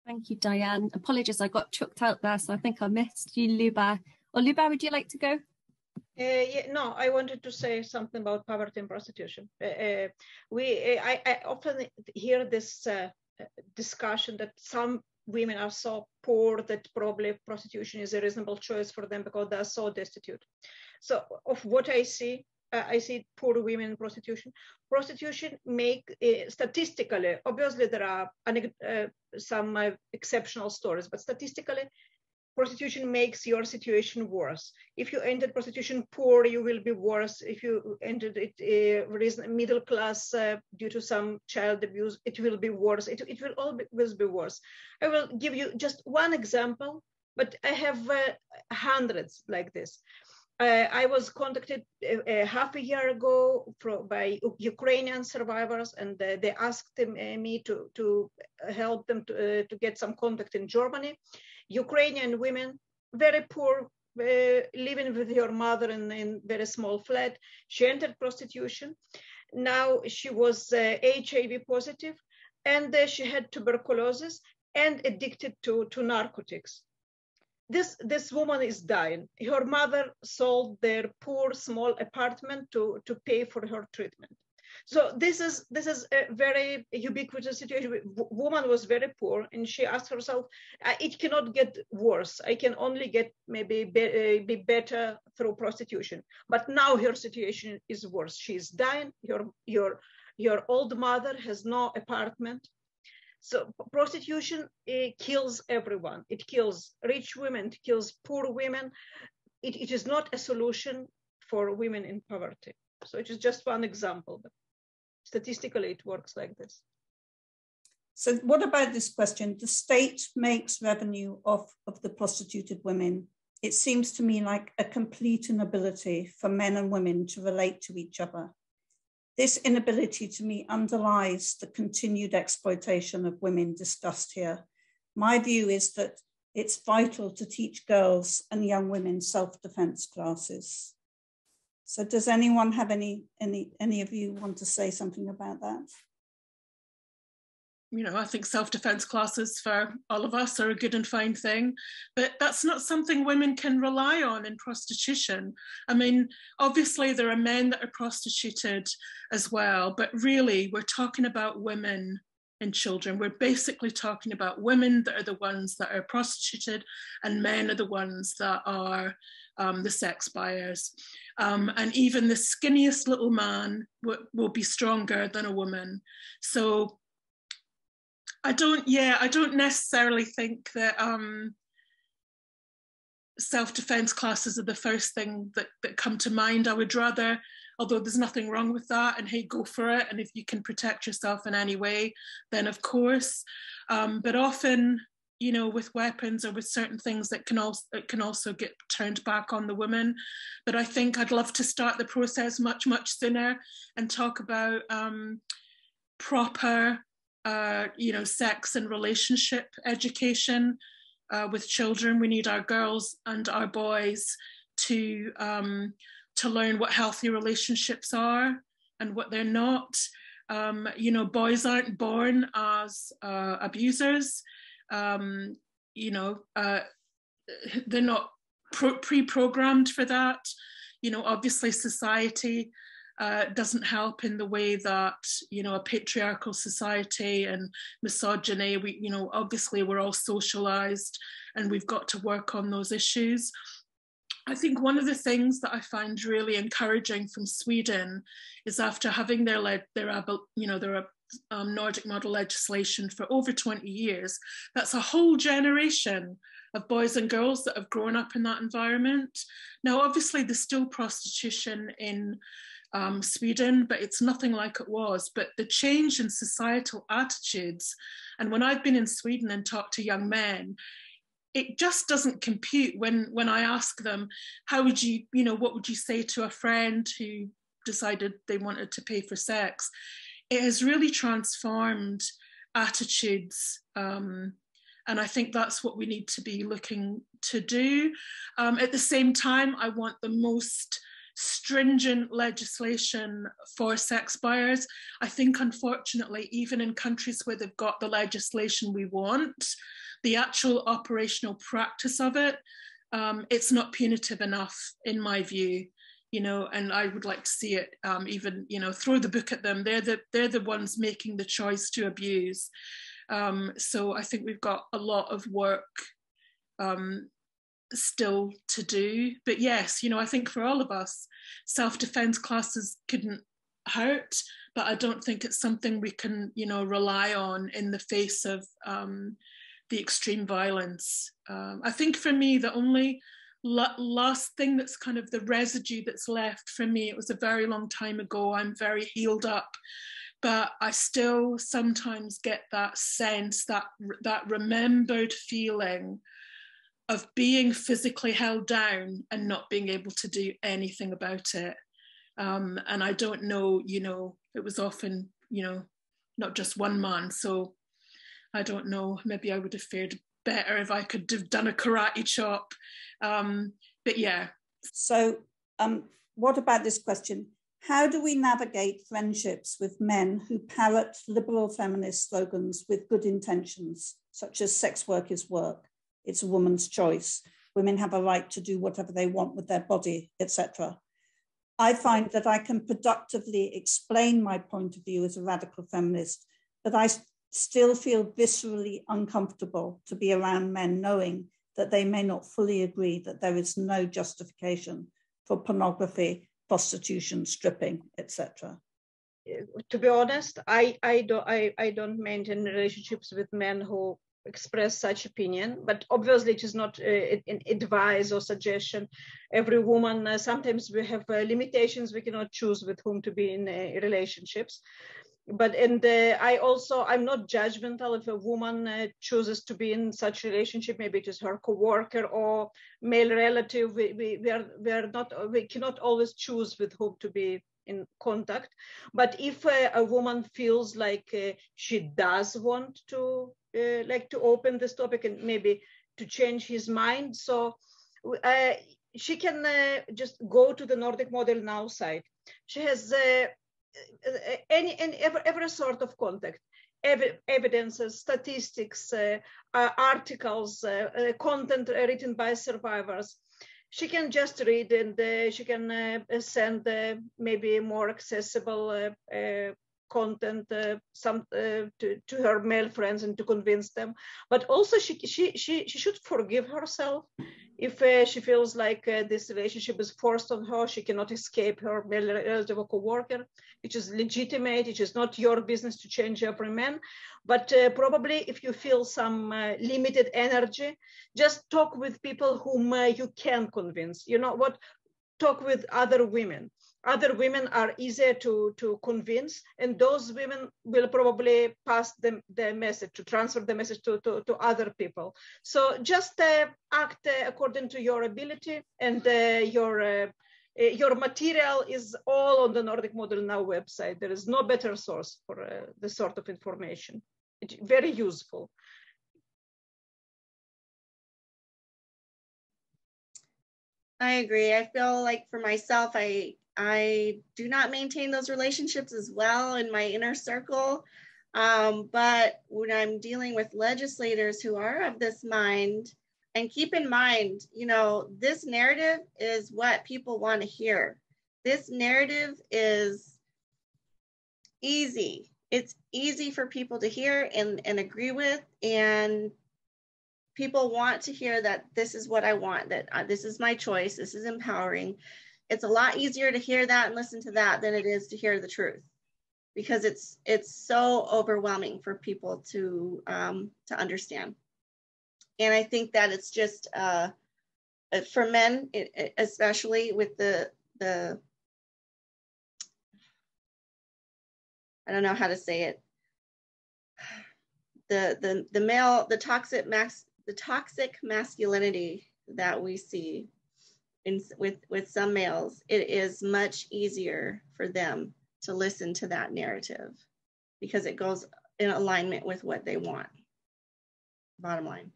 Thank you, Diane. Apologies, I got chucked out there, so I think I missed you, Luba. Or Luba, would you like to go? No, I wanted to say something about poverty and prostitution. I often hear this discussion that some women are so poor that probably prostitution is a reasonable choice for them because they are so destitute. So of what I see poor women in prostitution. Prostitution statistically, obviously there are some exceptional stories, but statistically, prostitution makes your situation worse. If you entered prostitution poor, you will be worse. If you entered it middle class due to some child abuse, it will be worse. It will always be worse. I will give you just one example, but I have hundreds like this. I was contacted half a year ago by Ukrainian survivors, and they asked me to help them to get some contact in Germany. Ukrainian women, very poor, living with her mother in very small flat. She entered prostitution. Now she was HIV positive, and she had tuberculosis and addicted to narcotics. This woman is dying. Her mother sold their poor small apartment to pay for her treatment. So this is a very ubiquitous situation. Woman was very poor, and she asked herself, "It cannot get worse. I can only get maybe be better through prostitution." But now her situation is worse. She is dying. Your old mother has no apartment. So prostitution kills everyone. It kills rich women, it kills poor women. It is not a solution for women in poverty. So it is just one example, but statistically it works like this. So what about this question? The state makes revenue off of the prostituted women. It seems to me like a complete inability for men and women to relate to each other. this inability to me underlies the continued exploitation of women discussed here. My view is that it's vital to teach girls and young women self-defense classes. So does anyone have any of you want to say something about that? You know, I think self-defense classes for all of us are a good and fine thing, but that's not something women can rely on in prostitution. I mean, obviously there are men that are prostituted as well, but really we're talking about women and children. We're basically talking about women that are the ones that are prostituted, and men are the ones that are the sex buyers. And even the skinniest little man will be stronger than a woman. So I don't necessarily think that self-defense classes are the first thing that come to mind. I would rather, although there's nothing wrong with that, and hey, go for it. And if you can protect yourself in any way, then of course. But often, you know, with weapons or with certain things that can also get turned back on the woman. But I think I'd love to start the process much, much sooner and talk about proper sex and relationship education with children. We need our girls and our boys to learn what healthy relationships are and what they're not. Boys aren't born as abusers. They're not pre-programmed for that. You know, obviously society doesn't help in the way that, you know, a patriarchal society and misogyny, obviously we're all socialized and we've got to work on those issues. I think one of the things that I find really encouraging from Sweden is after having their Nordic model legislation for over 20 years, that's a whole generation of boys and girls that have grown up in that environment. Now, obviously there's still prostitution in Sweden, but it's nothing like it was. But the change in societal attitudes, and when I've been in Sweden and talked to young men, it just doesn't compute when I ask them, what would you say to a friend who decided they wanted to pay for sex? It has really transformed attitudes. And I think that's what we need to be looking to do. At the same time, I want the most stringent legislation for sex buyers. I think, unfortunately, even in countries where they've got the legislation we want, the actual operational practice of it, it's not punitive enough, in my view. And I would like to see it even, throw the book at them. They're the ones making the choice to abuse. So I think we've got a lot of work still to do. But yes, I think for all of us, self-defense classes couldn't hurt, but I don't think it's something we can, rely on in the face of the extreme violence. I think for me, the only last thing that's kind of the residue that's left for me, it was a very long time ago, I'm very healed up, but I still sometimes get that sense, that remembered feeling of being physically held down and not being able to do anything about it. And I don't know, it was often, not just one man. So I don't know, maybe I would have fared better if I could have done a karate chop. But yeah. So what about this question? How do we navigate friendships with men who parrot liberal feminist slogans with good intentions, such as sex work is work, it's a woman's choice, women have a right to do whatever they want with their body, etc.? I find that I can productively explain my point of view as a radical feminist, but I still feel viscerally uncomfortable to be around men knowing that they may not fully agree that there is no justification for pornography, prostitution, stripping, etc. To be honest, I don't maintain relationships with men who express such opinion, but obviously it is not an advice or suggestion. Every woman, sometimes we have limitations, we cannot choose with whom to be in relationships. But I'm not judgmental if a woman chooses to be in such relationship. Maybe it is her co-worker or male relative. We cannot always choose with whom to be in contact. But if a woman feels like she does want to open this topic and maybe to change his mind, so she can just go to the Nordic Model Now site. She has every sort of contact, evidences, statistics, articles, content written by survivors. She can just read, and she can send maybe more accessible content to her male friends and to convince them. But also she should forgive herself if she feels like this relationship is forced on her. She cannot escape her male relative or co-worker, which is legitimate. It is not your business to change every man. But probably if you feel some limited energy, just talk with people whom you can convince. You know what? Talk with other women. Other women are easier to convince, and those women will probably pass the message, to transfer the message to other people. So just act according to your ability, and your material is all on the Nordic Model Now website. There is no better source for this sort of information. It's very useful. I agree. I feel like for myself, I do not maintain those relationships as well in my inner circle. But when I'm dealing with legislators who are of this mind, and keep in mind, you know, this narrative is what people want to hear. This narrative is easy. It's easy for people to hear and agree with, and people want to hear that this is what I want, that this is my choice, this is empowering. It's a lot easier to hear that and listen to that than it is to hear the truth, because it's so overwhelming for people to understand. And I think that it's just for men, especially with the I don't know how to say it, the male, the toxic masculinity that we see with some males, it is much easier for them to listen to that narrative because it goes in alignment with what they want. Bottom line.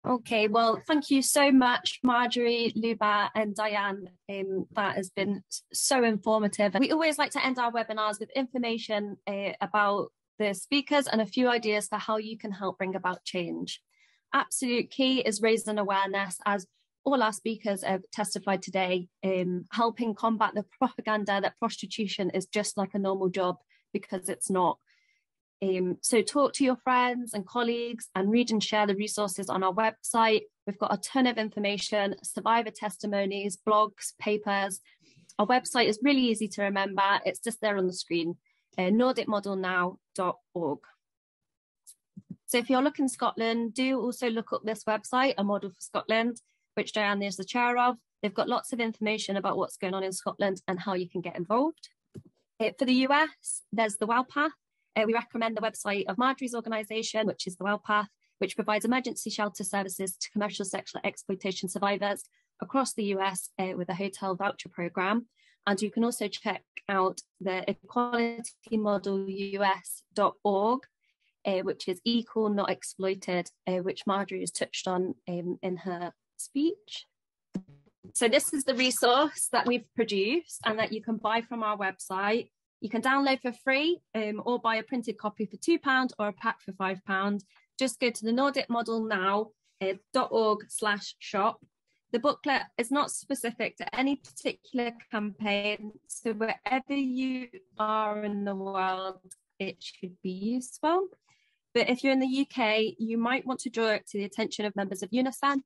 Okay, well, thank you so much, Marjorie, Luba, and Diane. That has been so informative. We always like to end our webinars with information about the speakers and a few ideas for how you can help bring about change. Absolute key is raising awareness, as all our speakers have testified today, helping combat the propaganda that prostitution is just like a normal job, because it's not. So talk to your friends and colleagues and read and share the resources on our website. We've got a ton of information, survivor testimonies, blogs, papers. Our website is really easy to remember. It's just there on the screen, nordicmodelnow.org. So if you're looking in Scotland, do also look up this website, A Model for Scotland, which Diane is the chair of. They've got lots of information about what's going on in Scotland and how you can get involved. For the US, there's the Well Path. We recommend the website of Marjorie's organisation, which is the Well Path, which provides emergency shelter services to commercial sexual exploitation survivors across the US with a hotel voucher programme. And you can also check out the equalitymodelus.org, which is equal, not exploited, which Marjorie has touched on in her speech. So this is the resource that we've produced and that you can buy from our website. You can download for free or buy a printed copy for £2 or a pack for £5. Just go to the nordicmodelnow.org/shop. The booklet is not specific to any particular campaign, so wherever you are in the world, it should be useful. But if you're in the UK, you might want to draw it to the attention of members of Unison.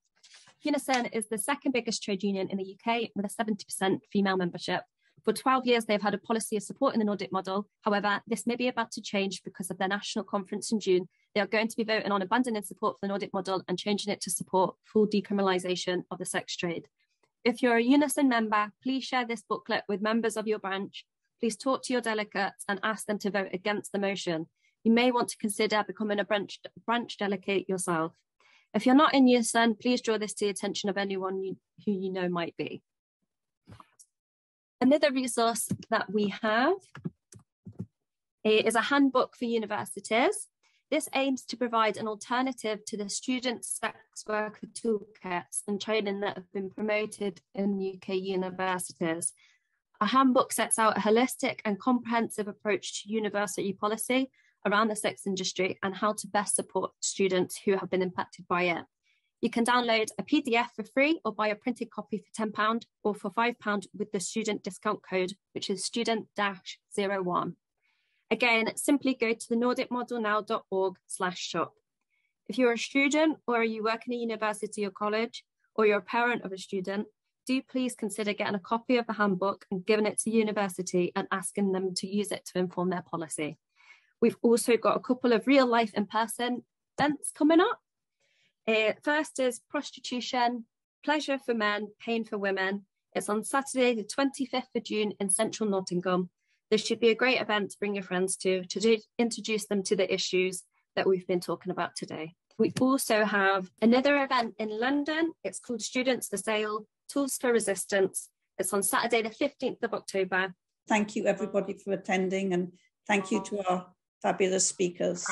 Unison is the second biggest trade union in the UK with a 70% female membership. For 12 years, they've had a policy of supporting the Nordic model. However, this may be about to change because of their national conference in June. They are going to be voting on abandoning support for the Nordic model and changing it to support full decriminalisation of the sex trade. If you're a Unison member, please share this booklet with members of your branch. Please talk to your delegates and ask them to vote against the motion. You may want to consider becoming a branch delegate yourself. If you're not in Unison, please draw this to the attention of anyone who you know might be. Another resource that we have is a handbook for universities. This aims to provide an alternative to the student sex worker toolkits and training that have been promoted in UK universities. A handbook sets out a holistic and comprehensive approach to university policy around the sex industry and how to best support students who have been impacted by it. You can download a PDF for free or buy a printed copy for £10 or for £5 with the student discount code, which is student-01. Again, simply go to the nordicmodelnow.org/shop. If you're a student or you work in a university or college, or you're a parent of a student, do please consider getting a copy of the handbook and giving it to the university and asking them to use it to inform their policy. We've also got a couple of real life in-person events coming up. First is Prostitution, Pleasure for Men, Pain for Women. It's on Saturday, the 25th of June in central Nottingham. This should be a great event to bring your friends to introduce them to the issues that we've been talking about today. We also have another event in London. It's called Students for Sale, Tools for Resistance. It's on Saturday, the 15th of October. Thank you, everybody, for attending, and thank you to our fabulous speakers.